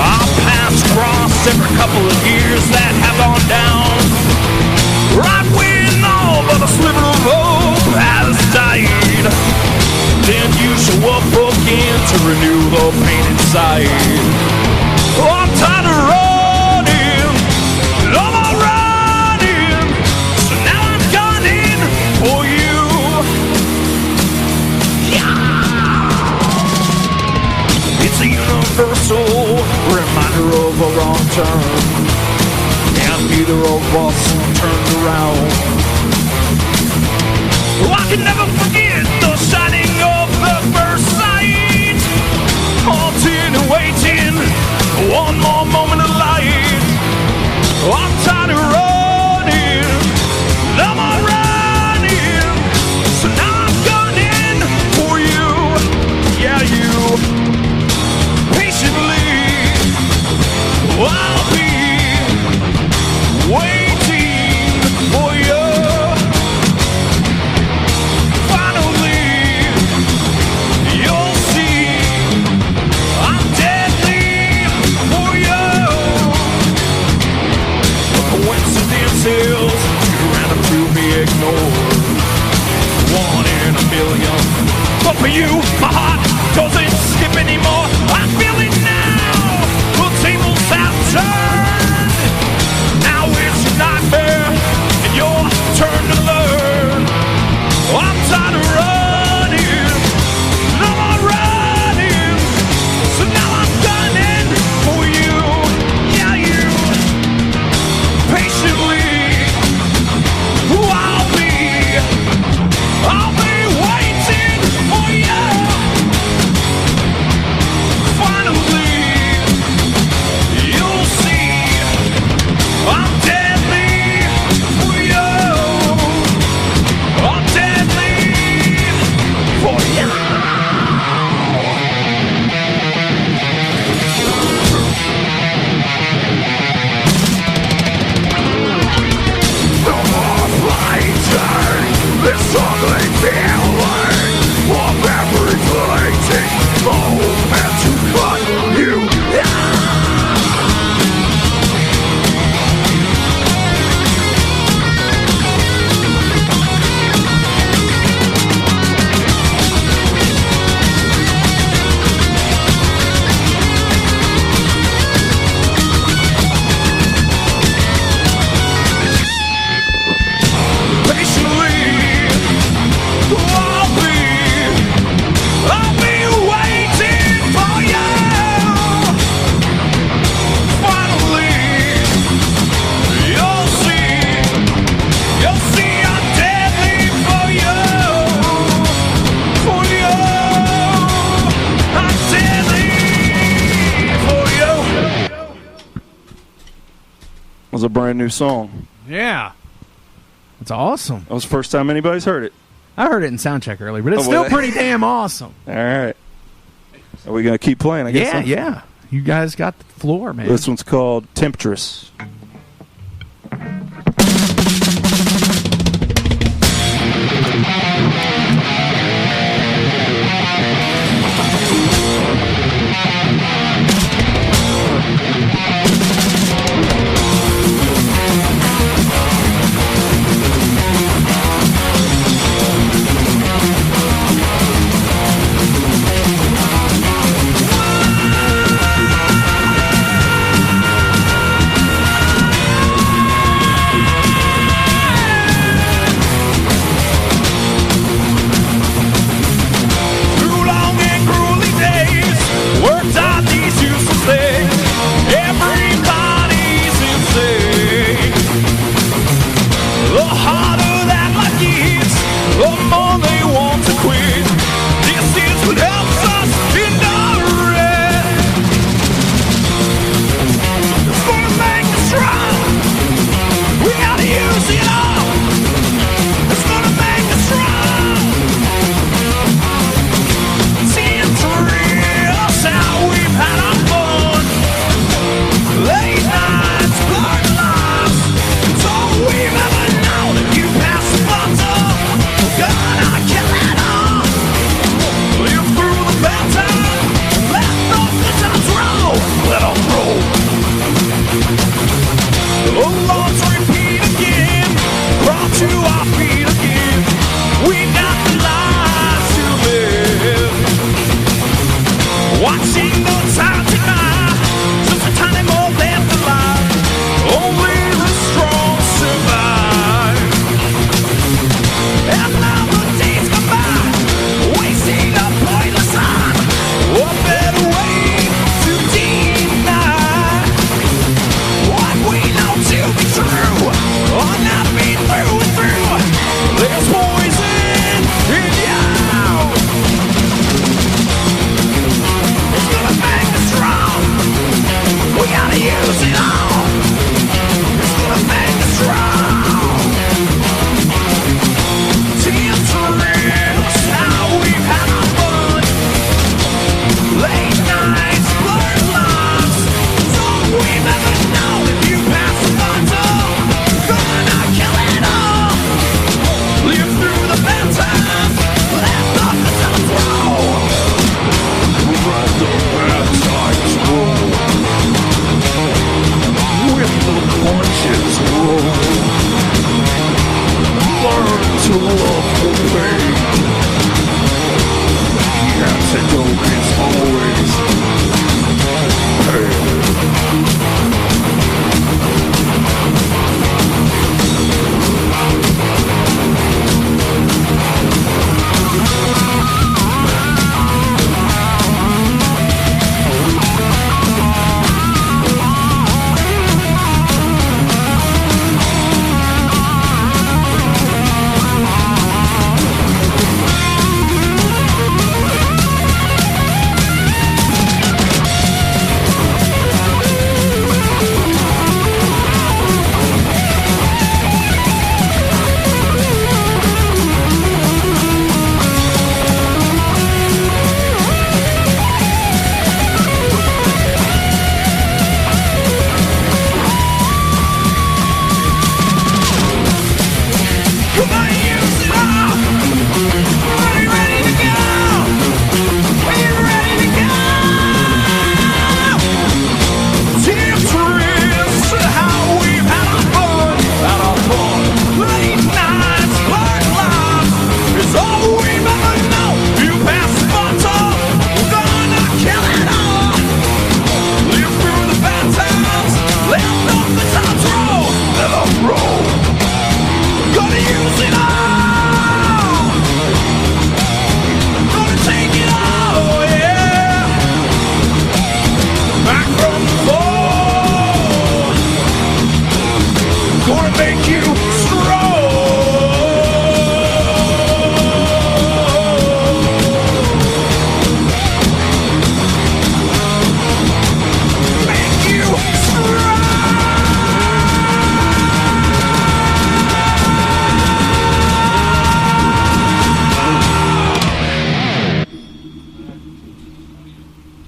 our paths cross every couple of years that have gone down. Right when all but a sliver of hope has died, then you show up again to renew the pain inside. Oh, I'm tired of running, no more running, so now I'm gunning for you. It's a universal reminder of a wrong turn, and neither of us turned around. Oh, I can never forget the shining of the first sight, haunting and waiting for one more moment of light. Oh, I'm tired of running, no more running, so now I'm gunning for you. Yeah, you. I'll be waiting for you. Finally, you'll see I'm deadly for you. Coincidences random to be ignored, 1 in a million. But for you, my heart doesn't skip anymore. I feel it now. The tables have turned. Now it's a nightmare, and your turn to learn. I'm tired of running, no more running, so now I'm gunning for you. Yeah, you. Patiently, I'll be waiting for you. Finally, you'll see I'm deadly for you. I'm deadly for you. No more fighting this ugly feeling of every fleeting moment to cut you down. I'll be waiting for you. Finally, you'll see I'm deadly for you. For you, I'm deadly for you. It was a brand new song. Yeah. That's awesome. That was the first time anybody's heard it. I heard it in Soundcheck earlier, but it's still pretty damn awesome. All right. Are we going to keep playing? I guess. Yeah. You guys got the floor, man. This one's called Temptress.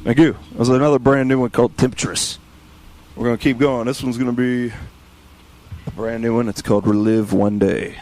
Thank you. There's another brand new one called Temptress. We're going to keep going. This one's going to be a brand new one. It's called Relive One Day.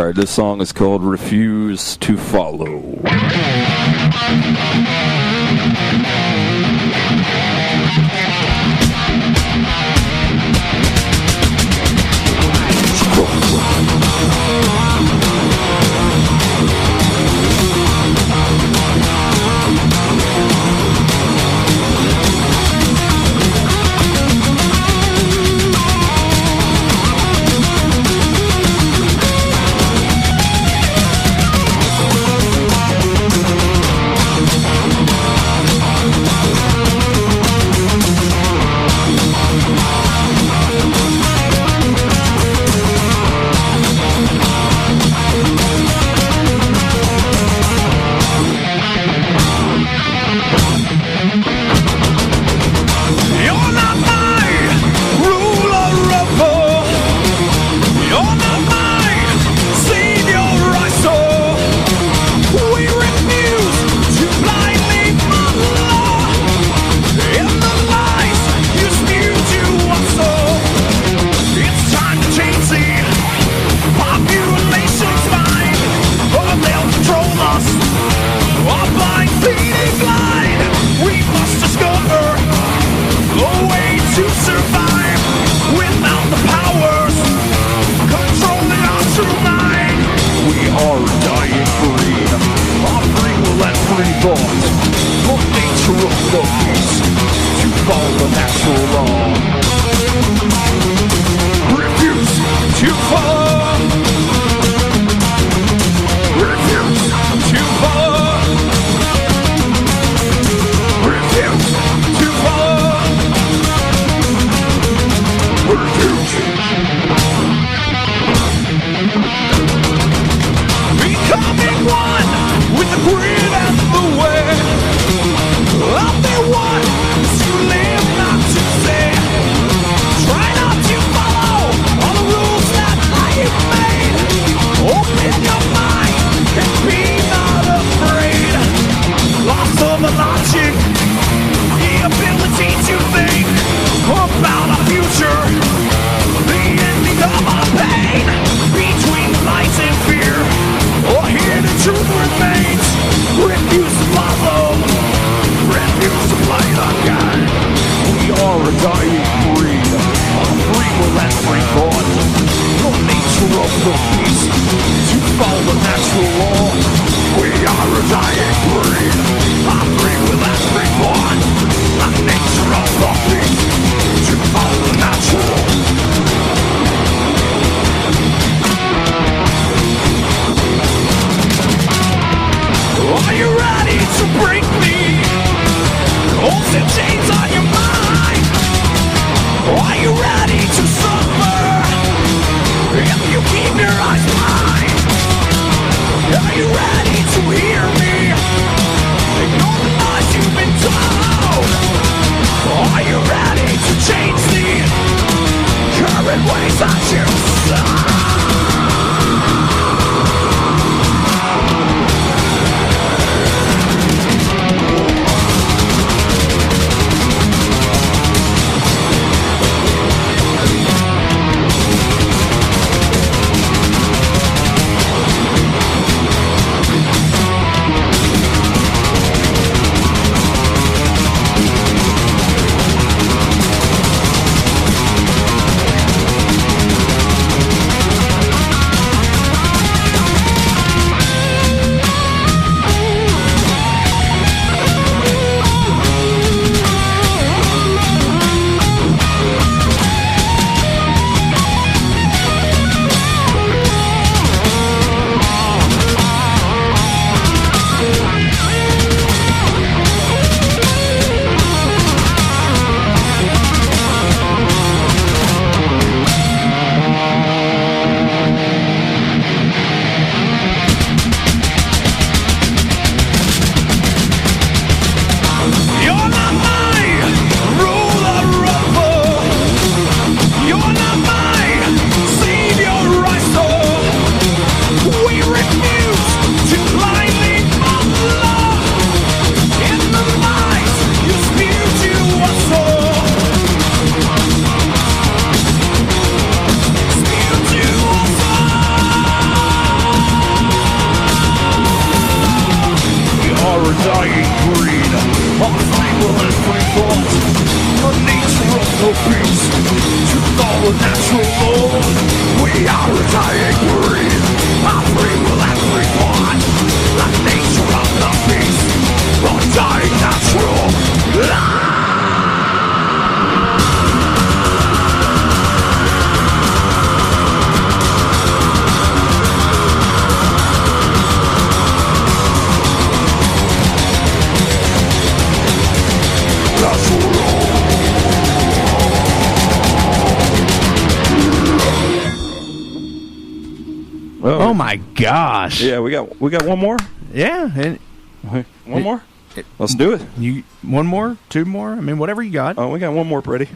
All right, this song is called Refuse to Follow. Oh my gosh! Yeah, we got one more. Yeah, and one more. Let's do it. You one more, two more. I mean, whatever you got. Oh, we got one more ready.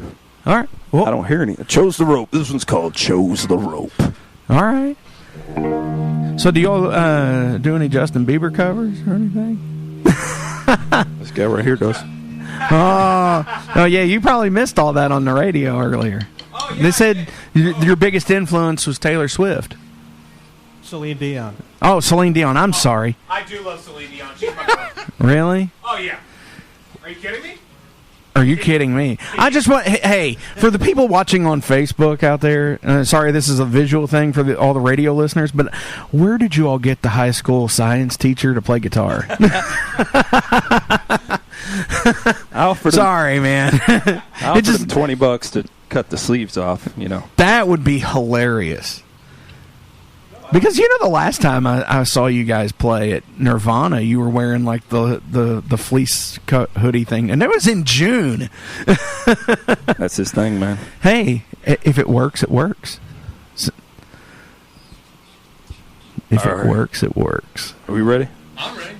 All right. Well, I don't hear any. Chose the rope. This one's called Chose the Rope. All right. So, do y'all do any Justin Bieber covers or anything? This guy right here does. Oh, yeah. You probably missed all that on the radio earlier. Oh, yeah, they said your biggest influence was Taylor Swift. Celine Dion. Oh, Celine Dion. I'm sorry. I do love Celine Dion. She's my girl. Really? Oh, yeah. Are you kidding me? Are you kidding me? I just want, hey, for the people watching on Facebook out there, sorry, this is a visual thing for all the radio listeners, but where did you all get the high school science teacher to play guitar? Sorry, man. I offered him $20 to cut the sleeves off, That would be hilarious. Because the last time I saw you guys play at Nirvana, you were wearing like the fleece cut hoodie thing, and it was in June. That's his thing, man. Hey, if it works, it works. If it works, it works. Are we ready? I'm ready.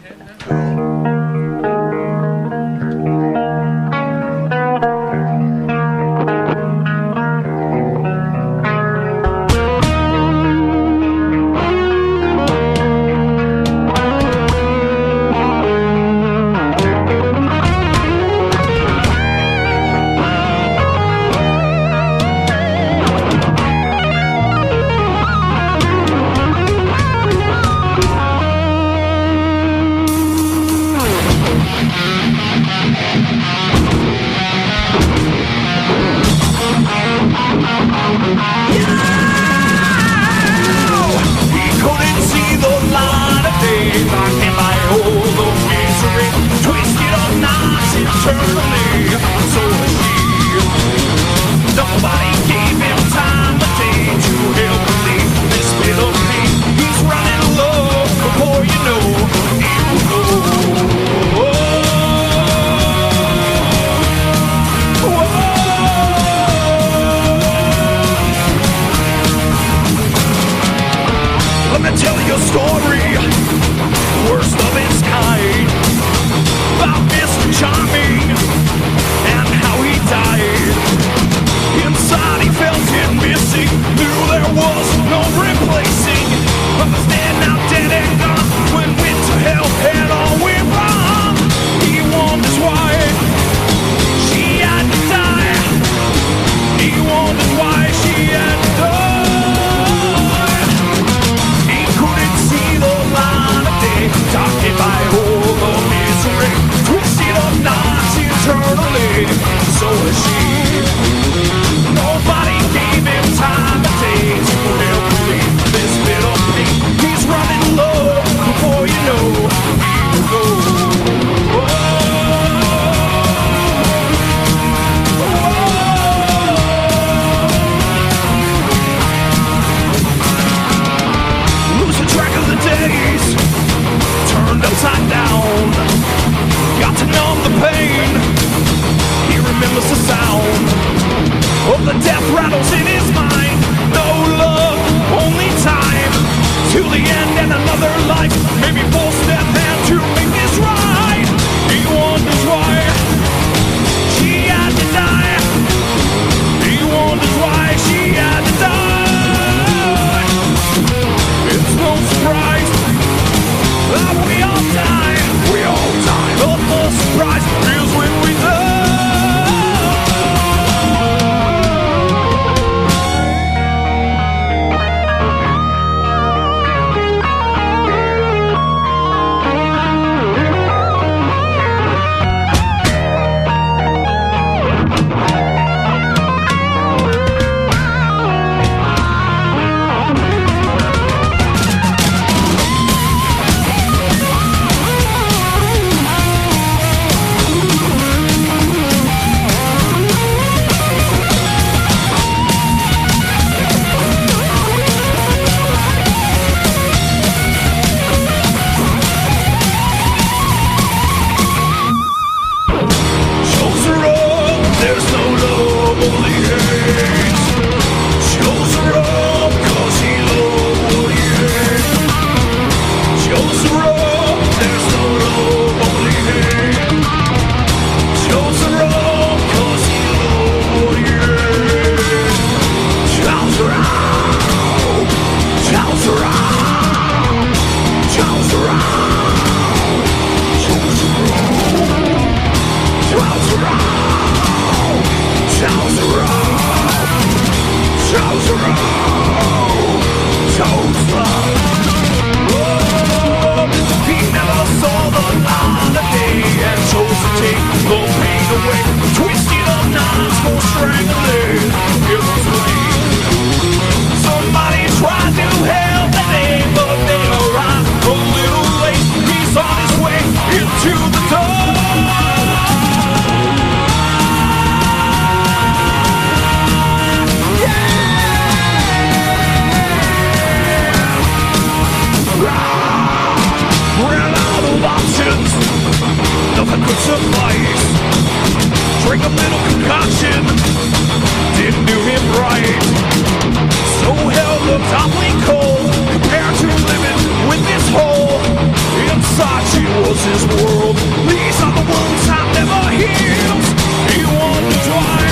suffice. Drink a little concoction, didn't do him right. So hell looked awfully cold compared to living with this hole. Inside she was his world. These are the wounds I've never healed. He wonders why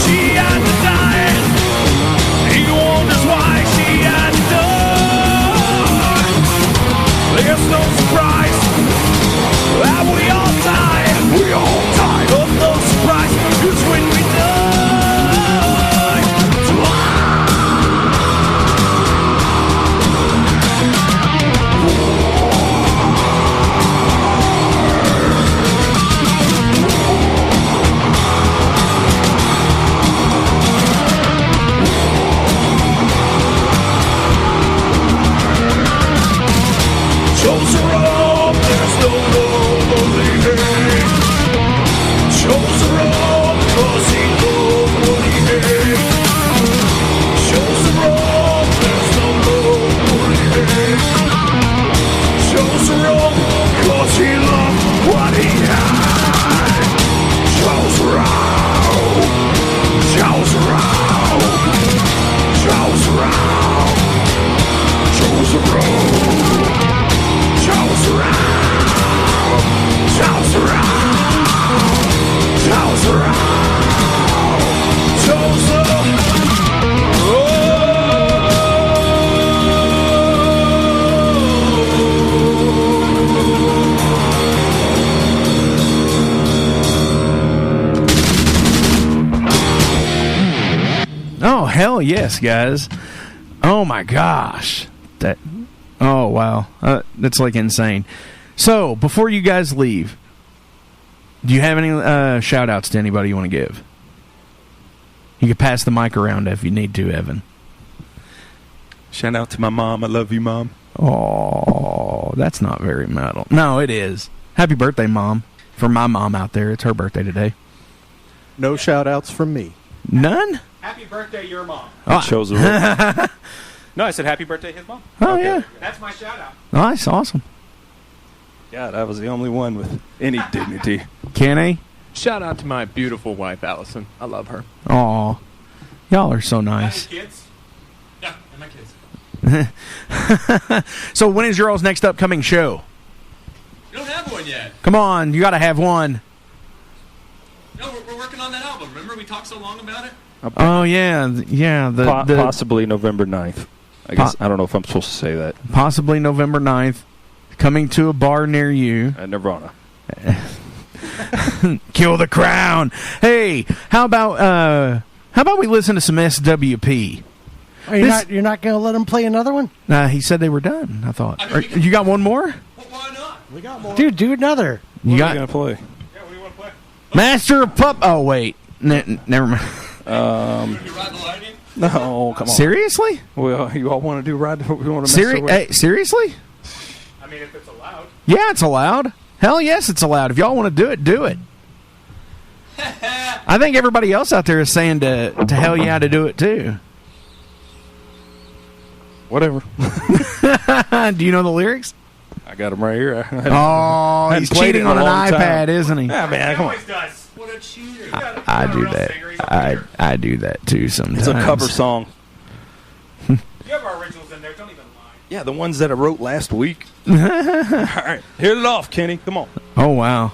she had to die. He wonders why she had to die. There's no surprise that we all die. We all die. But no surprise is when we die. Shows her up, there's no lonely hate. Shows her up, cause he loved what he hate. Shows her up, there's no lonely hate. Shows her up, cause he loved what he had. Shows her out, shows her out, shows her out, shows her out. Shows around, shows around, shows around, shows around. Oh, hell yes, guys. Oh, my gosh. Oh, wow. That's like insane. So, before you guys leave, do you have any shout-outs to anybody you want to give? You can pass the mic around if you need to, Evan. Shout out to my mom. I love you, Mom. Oh, that's not very metal. No, it is. Happy birthday, Mom. For my mom out there, it's her birthday today. No shout-outs from me. None? Happy birthday, your mom. Oh. Shows her. No, I said happy birthday, his mom. Oh, okay. Yeah. That's my shout out. Nice, awesome. God, I was the only one with any dignity. Kenny? Shout out to my beautiful wife, Allison. I love her. Aw. Y'all are so nice. Kids? Yeah, and my kids. So when is your all's next upcoming show? You don't have one yet. Come on, you got to have one. No, we're working on that album. Remember we talked so long about it? Oh, yeah. Yeah. Possibly November 9th. I guess I don't know if I'm supposed to say that. Possibly November 9th. Coming to a bar near you. At Nirvana. Kill the crown. Hey, how about we listen to some SWP? Are you're not going to let him play another one? He said they were done, I thought. You got one more? Well, why not? We got more. Dude, do another. You What got are you going to play? Yeah, what do you want to play? Master of Pup. Oh, wait. Never mind. You ride the lightning? No, come on. Seriously? Well, you all want to do ride? We want to mess away? Seriously? I mean, if it's allowed. Yeah, it's allowed. Hell yes, it's allowed. If y'all want to do it, do it. I think everybody else out there is saying to hell yeah to do it too. Whatever. Do you know the lyrics? I got them right here. Oh, he's cheating on an iPad, isn't he? Yeah, man, come on. He always does. What a cheater. I do that. I do that too sometimes. It's a cover song. You have our originals in there. Don't even lie. Yeah, the ones that I wrote last week. All right, hit it off, Kenny. Come on. Oh, wow.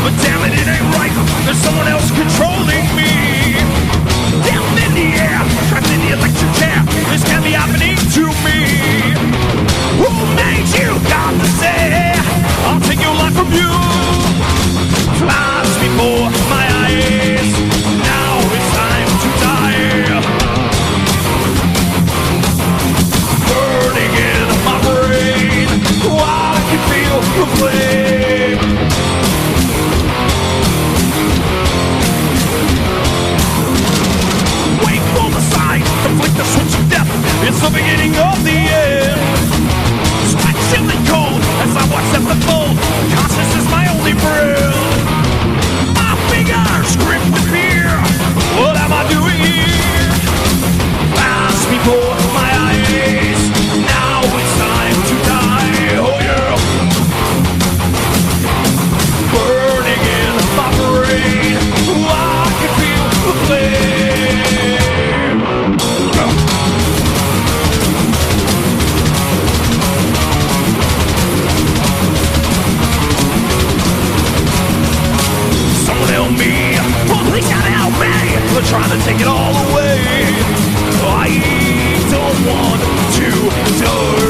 But damn it, it ain't right. There's someone else controlling me. Down in the air, trapped in the electric chair. This can't be happening to me. Who made you? Got to say, I'll take your life from you. Flies before my eyes. Now it's time to die. trying to take it all away. I don't want to die.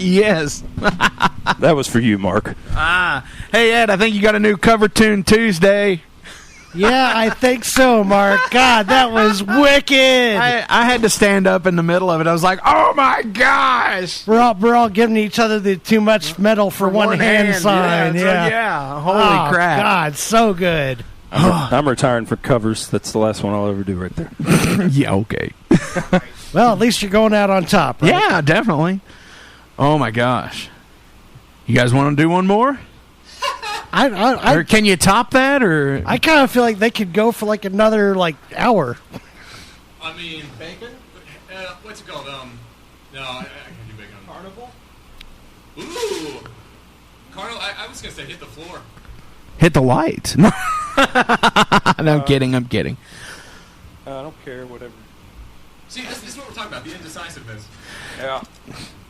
Yes. That was for you, Mark. Hey, Ed, I think you got a new cover tune Tuesday. Yeah, I think so, Mark. God, that was wicked. I had to stand up in the middle of it. I was like, oh, my gosh. We're all giving each other the too much metal for one hand sign. Yeah. Holy crap. God, so good. I'm retiring for covers. That's the last one I'll ever do right there. Yeah, okay. Well, at least you're going out on top, right? Yeah, definitely. Oh, my gosh. You guys want to do one more? Or can you top that? Or I kind of feel like they could go for like another hour. I mean, bacon? What's it called? No, I can't do bacon. Carnival? Ooh. Carnival, I was going to say hit the floor. Hit the light. No, I'm kidding. I don't care, whatever. See, this is what we're talking about, the indecisiveness. Yeah.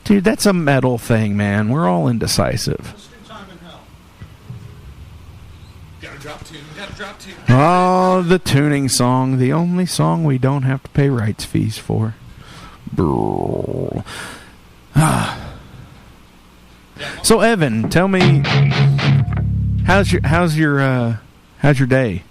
Dude, that's a metal thing, man. We're all indecisive. Gotta drop tune. Oh, the tuning song. The only song we don't have to pay rights fees for. Brrr. So Evan, tell me, how's your day?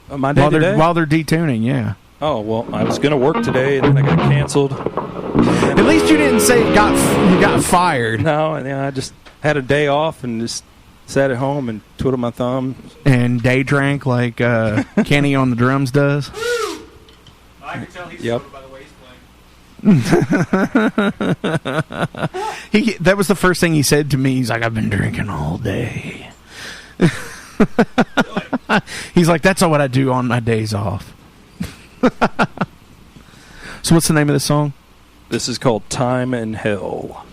My day today? While they're detuning, yeah. Oh, well, I was going to work today, and then I got canceled. At least you didn't say you got fired. No, and I just had a day off and just sat at home and twiddled my thumbs. And day drank like Kenny on the drums does. I can tell he's Yep. by the way he's playing. That was the first thing he said to me. He's like, I've been drinking all day. He's like, that's what I do on my days off. So what's the name of this song? This is called Time in Hell.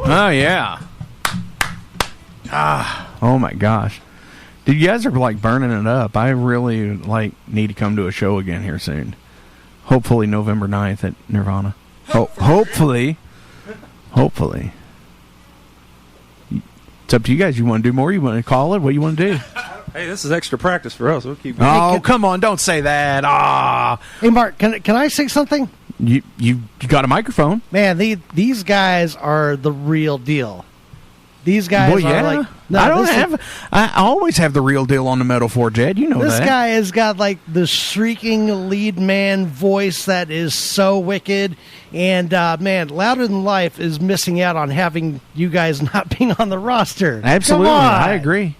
Oh, yeah. Oh, my gosh. Dude, you guys are, like, burning it up. I really, like, need to come to a show again here soon. Hopefully November 9th at Nirvana. Hopefully. Hopefully. It's up to you guys. You want to do more? You want to call it? What do you want to do? Hey, this is extra practice for us. We'll keep going. Oh, come on. Don't say that. Hey, Mark, can I say something? You got a microphone. Man, these guys are the real deal. These guys Well, yeah. are like... No, I don't this have. I always have the real deal on the Metal Forge, Ed. You know This that. guy has got like the shrieking lead man voice that is so wicked, and man, Louder Than Life is missing out on having you guys not being on the roster. Absolutely, Come on. I agree.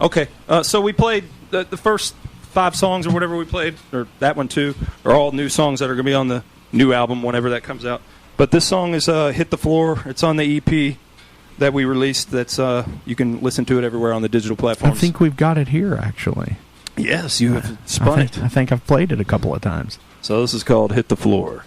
Okay, so we played the first 5 songs or whatever we played, or that one too, are all new songs that are going to be on the new album whenever that comes out. But this song is Hit the Floor. It's on the EP that we released. That's you can listen to it everywhere on the digital I platforms. think we've got it here, actually. Yes, you have spun it. I think I've played it a couple of times. So this is called Hit the Floor.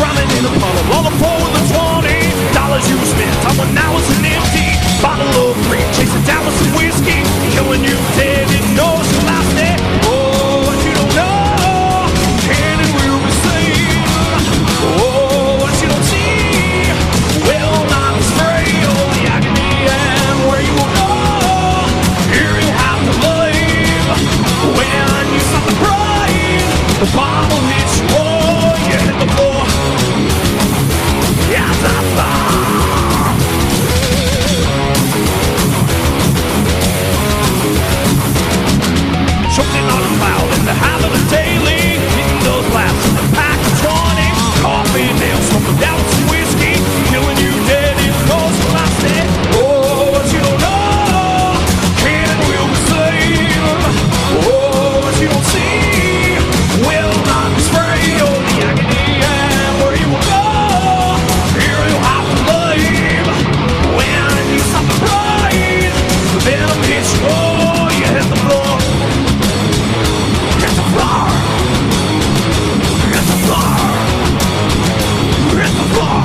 Drowning in a puddle, all the floor with the $20 you spent on when I was an empty bottle of free. Chasing down with some whiskey, killing you dead, didn't know it's the last day. Oh, what you don't know, can and will be seen. Oh, what you don't see, will not spray all the agony and where you will go. Here you have to leave when you stop the crying. The bottle hits you, oh, you hit the floor. Yeah, that's choking on a cloud in the habit of daily, hitting those laughs in the pack of 20, coffee nails from the down some whiskey, killing you dead in those last day. Oh, what you don't know, can and will be seen. Oh, what you don't see, will not spray all the agony and where you will go. Here you have to leave when you stop the crying. The venom hits you, oh, you hit the floor. Hit the floor. Hit the floor. Hit the floor.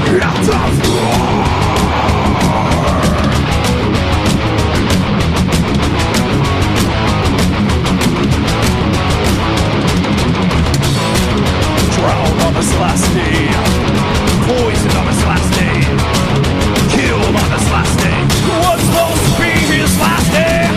Hit the floor. Drowned on this last day, poisoned on this last day, killed on this last day. What's supposed to be his last day?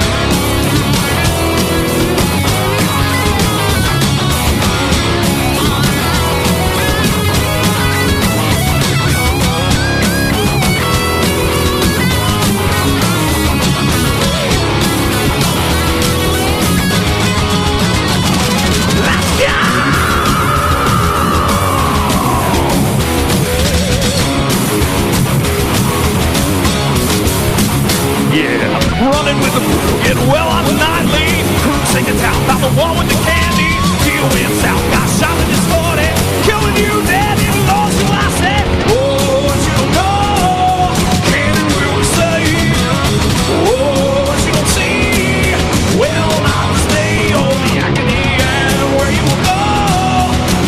Let's go! Yeah, running with the crew, getting well on the nightly. Cruising in town, not the one with the candy. Deal went south, got shot in his 40, killing you dead in lost your last day. Oh, what you don't know, can and will be saved. Oh, what you don't see, will not stay on the agony and where you will go.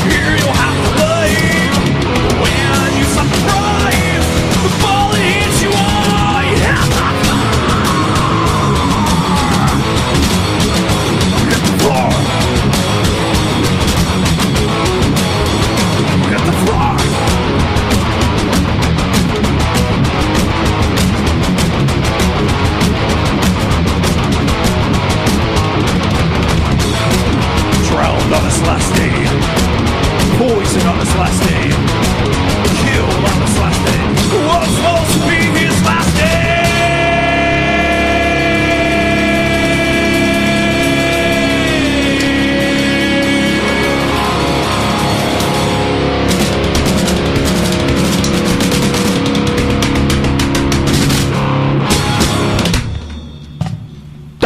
Here you'll have to leave when you stop crying. The bullet hits you, oh, yeah. Drowned on this last day, poisoned on this last day, killed on this last day. What's supposed to be his last day?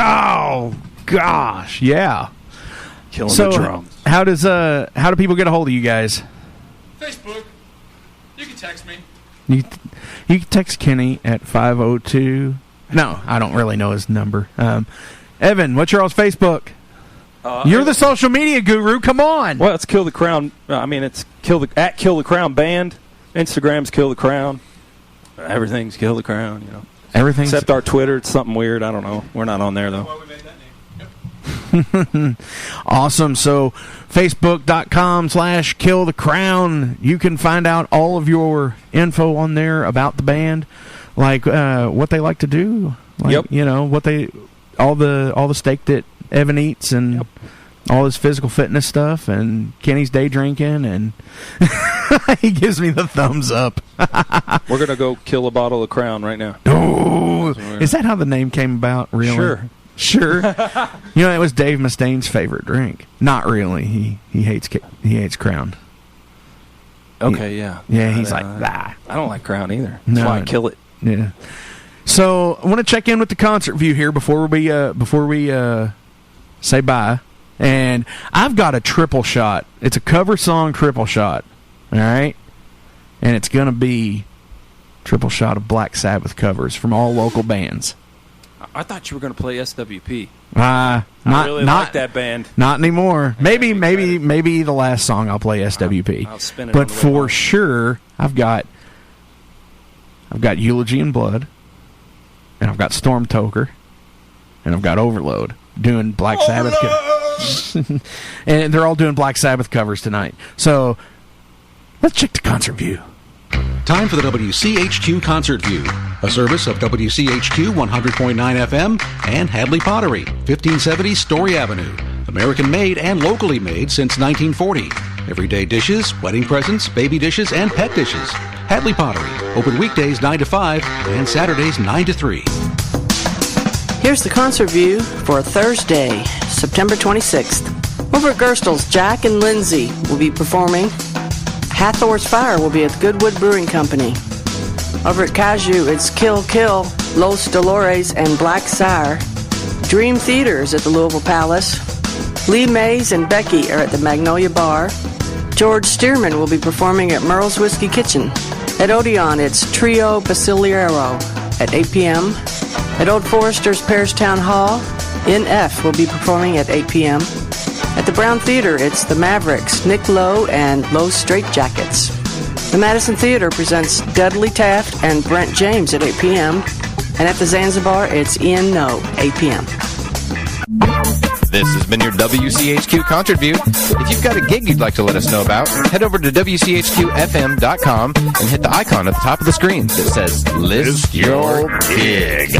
Oh gosh, yeah. Killing so the drum. how do people get a hold of you guys? Facebook. You can text me. You can text Kenny at 502 No, I don't really know his number. Evan, what's your all's Facebook? You're the social media guru. Come on. Well, it's Kill the Crown. It's Kill the Crown Band. Instagram's Kill the Crown. Everything's Kill the Crown. Everything except our Twitter. It's something weird. I don't know. We're not on there though. Awesome. So facebook.com/killthecrown. You can find out all of your info on there about the band, like what they like to do. Like, what all the steak that Evan eats and all his physical fitness stuff, and Kenny's day drinking, and he gives me the thumbs up. We're gonna go kill a bottle of Crown right now. Oh, is that how the name came about? Really? Sure. It was Dave Mustaine's favorite drink. Not really. He hates Crown. Okay, yeah. Yeah, he's like, I don't like Crown either. That's why I kill it. Yeah. So I want to check in with the concert view here before we say bye. And I've got a triple shot. It's a cover song triple shot. All right? And it's going to be triple shot of Black Sabbath covers from all local bands. I thought you were going to play SWP. I really like that band. Not anymore. Maybe the last song I'll play SWP. I'll spin it. But for sure, I've got Eulogy in Blood, and I've got Storm Toker, and I've got Overload doing Black Sabbath. And they're all doing Black Sabbath covers tonight. So let's check the concert view. Time for the WCHQ Concert View, a service of WCHQ 100.9 FM and Hadley Pottery, 1570 Story Avenue. American made and locally made since 1940. Everyday dishes, wedding presents, baby dishes, and pet dishes. Hadley Pottery, open weekdays 9 to 5 and Saturdays 9 to 3. Here's the concert view for Thursday, September 26th. Over at Gerstl's, Jack and Lindsay will be performing. Hathor's Fire will be at the Goodwood Brewing Company. Over at Caju, it's Kill Kill, Los Dolores, and Black Sire. Dream Theater is at the Louisville Palace. Lee Mays and Becky are at the Magnolia Bar. George Stearman will be performing at Merle's Whiskey Kitchen. At Odeon, it's Trio Basiliero at 8 p.m. At Old Forester's Parish Town Hall, NF will be performing at 8 p.m. At the Brown Theater, it's the Mavericks, Nick Lowe, and Low Straight Jackets. The Madison Theater presents Dudley Taft and Brent James at 8 p.m. And at the Zanzibar, it's Ian No, 8 p.m. This has been your WCHQ Concert View. If you've got a gig you'd like to let us know about, head over to WCHQFM.com and hit the icon at the top of the screen that says List Your Gig.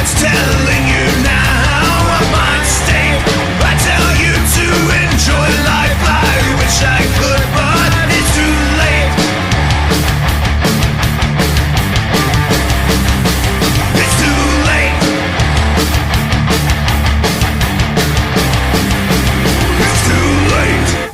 what's telling you now? A mind state. I tell you to enjoy life. I wish I could, but it's too late. It's too late. It's too late.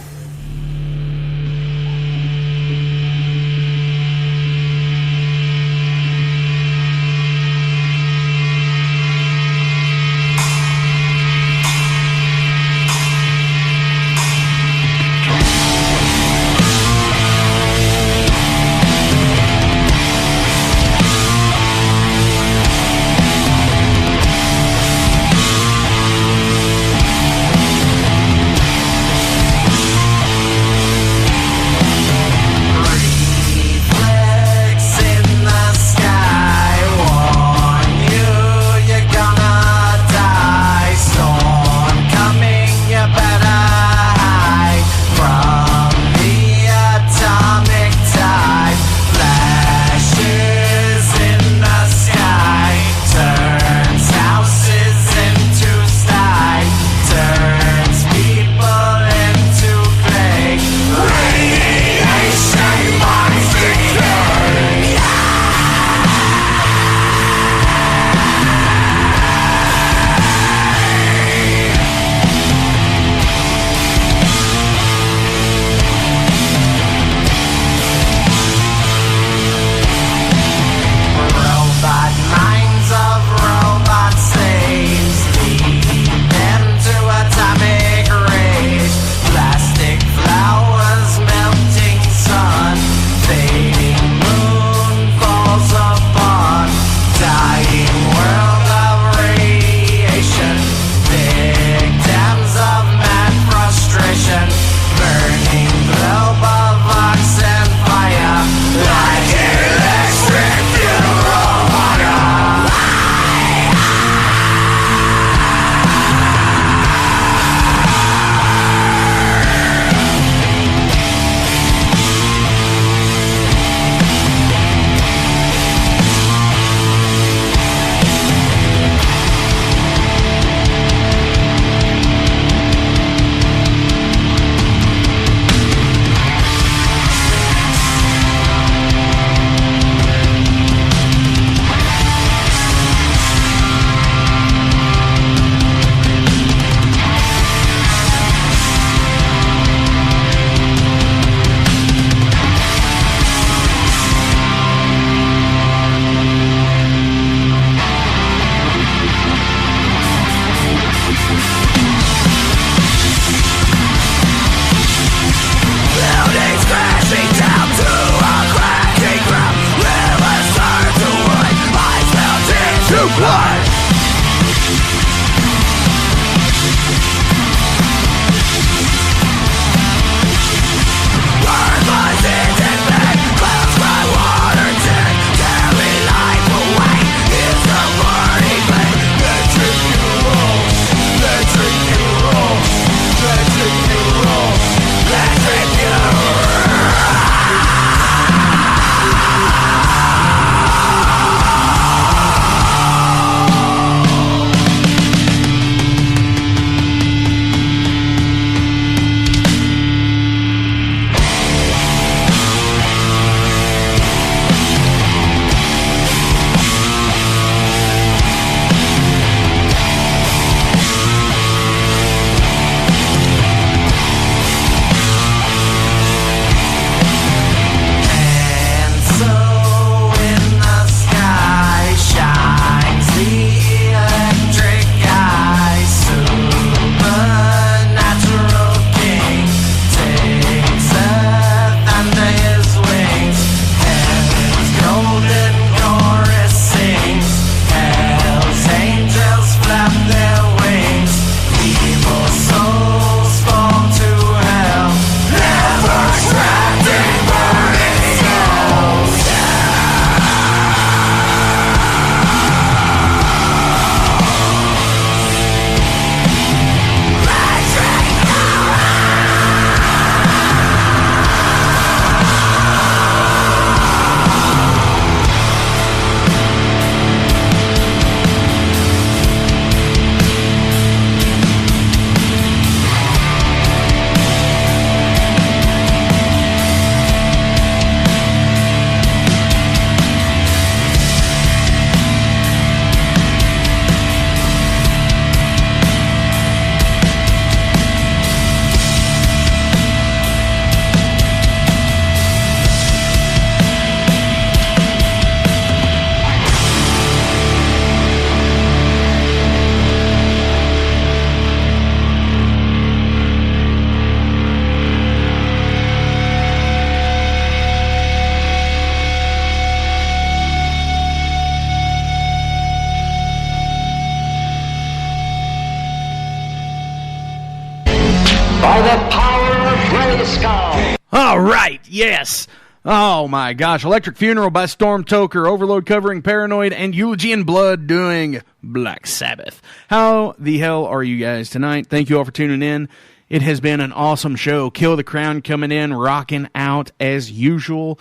the power of Grayskull. All right, yes. Oh my gosh. Electric Funeral by Storm Toker, Overload covering Paranoid, and Eulogy in Blood doing Black Sabbath. How the hell are you guys tonight? Thank you all for tuning in. It has been an awesome show. Kill the Crown coming in, rocking out as usual.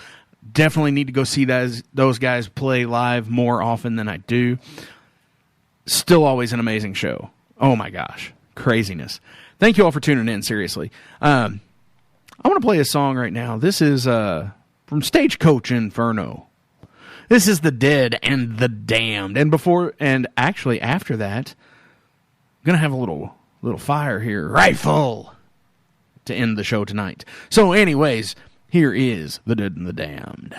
Definitely need to go see those guys play live more often than I do. Still always an amazing show. Oh my gosh. Craziness. Thank you all for tuning in, seriously. I want to play a song right now. This is from Stagecoach Inferno. This is The Dead and the Damned. And actually after that, I'm going to have a little fire here. Rifle! To end the show tonight. So anyways, here is The Dead and the Damned.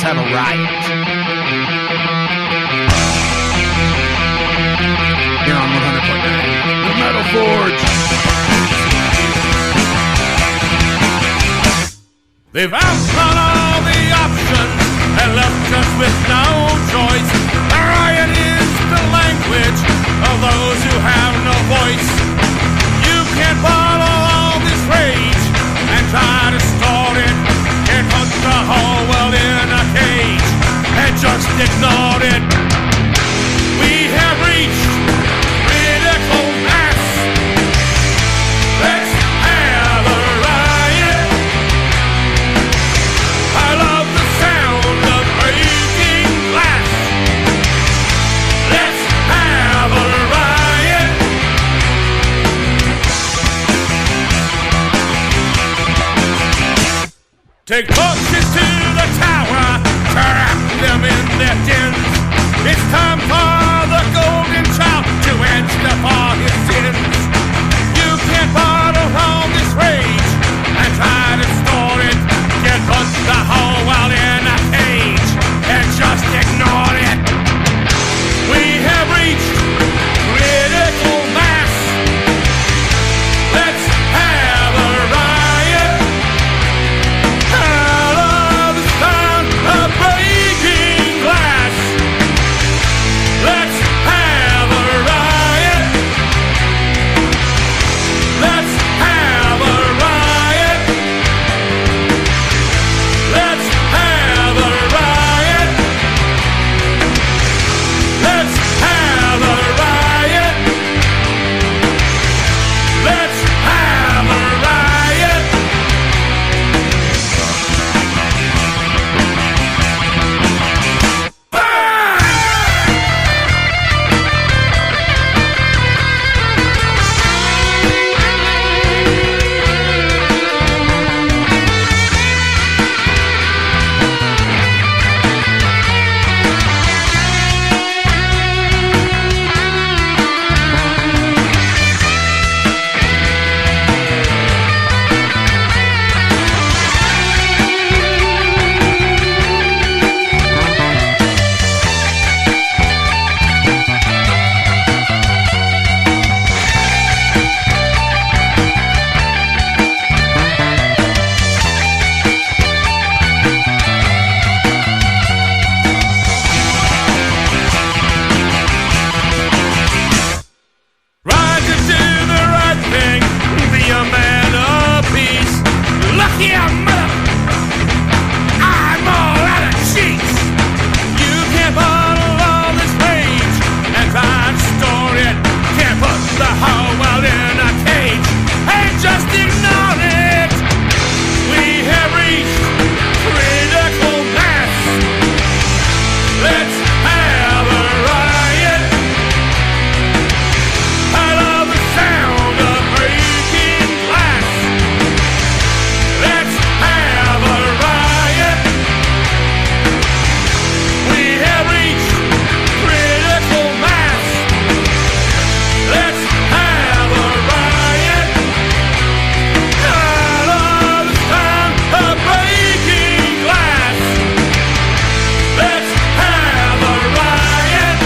have a riot. Here on 100.9, The Metal Forge. They've outlawed all the options and left us with no choice. The riot is the language of those who have no voice. You can't bottle all this rage and try to store it. Can't put the whole world in a cage and just ignore it. We have reached critical mass. Let's have a riot. I love the sound of breaking glass. Let's have a riot. Take torches to the tower, trap them in their dens. It's time for the golden child to answer for his sins. You can't bottle all this rage and try to store it. Can't put the whole world in a cage and just ignore it. We have reached critical mass. Let's have a riot. I love the sound of breaking glass. Let's have a riot. Let's have a riot. Let's have a riot. Let's have a riot. Let's have a riot. Rise to do the right thing, be a man of peace. Lucky I'm all out of cheeks. You can't bottle all this rage and try to store it. Can't put the whole world in a cage and just ignore it. We have reached critical mass. Let's have a riot. I love the sound of breaking glass. Let's have a riot. We have reached critical mass. Let's have a riot. I love the sound of breaking glass. Let's have a riot.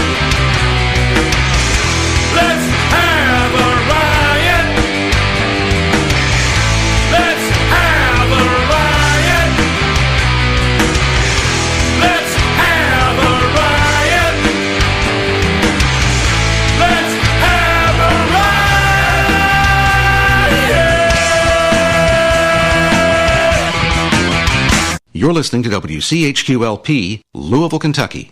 Let's have a riot. Let's have a riot. Let's have a riot. Let's have a riot. You're listening to WCHQLP, Louisville, Kentucky.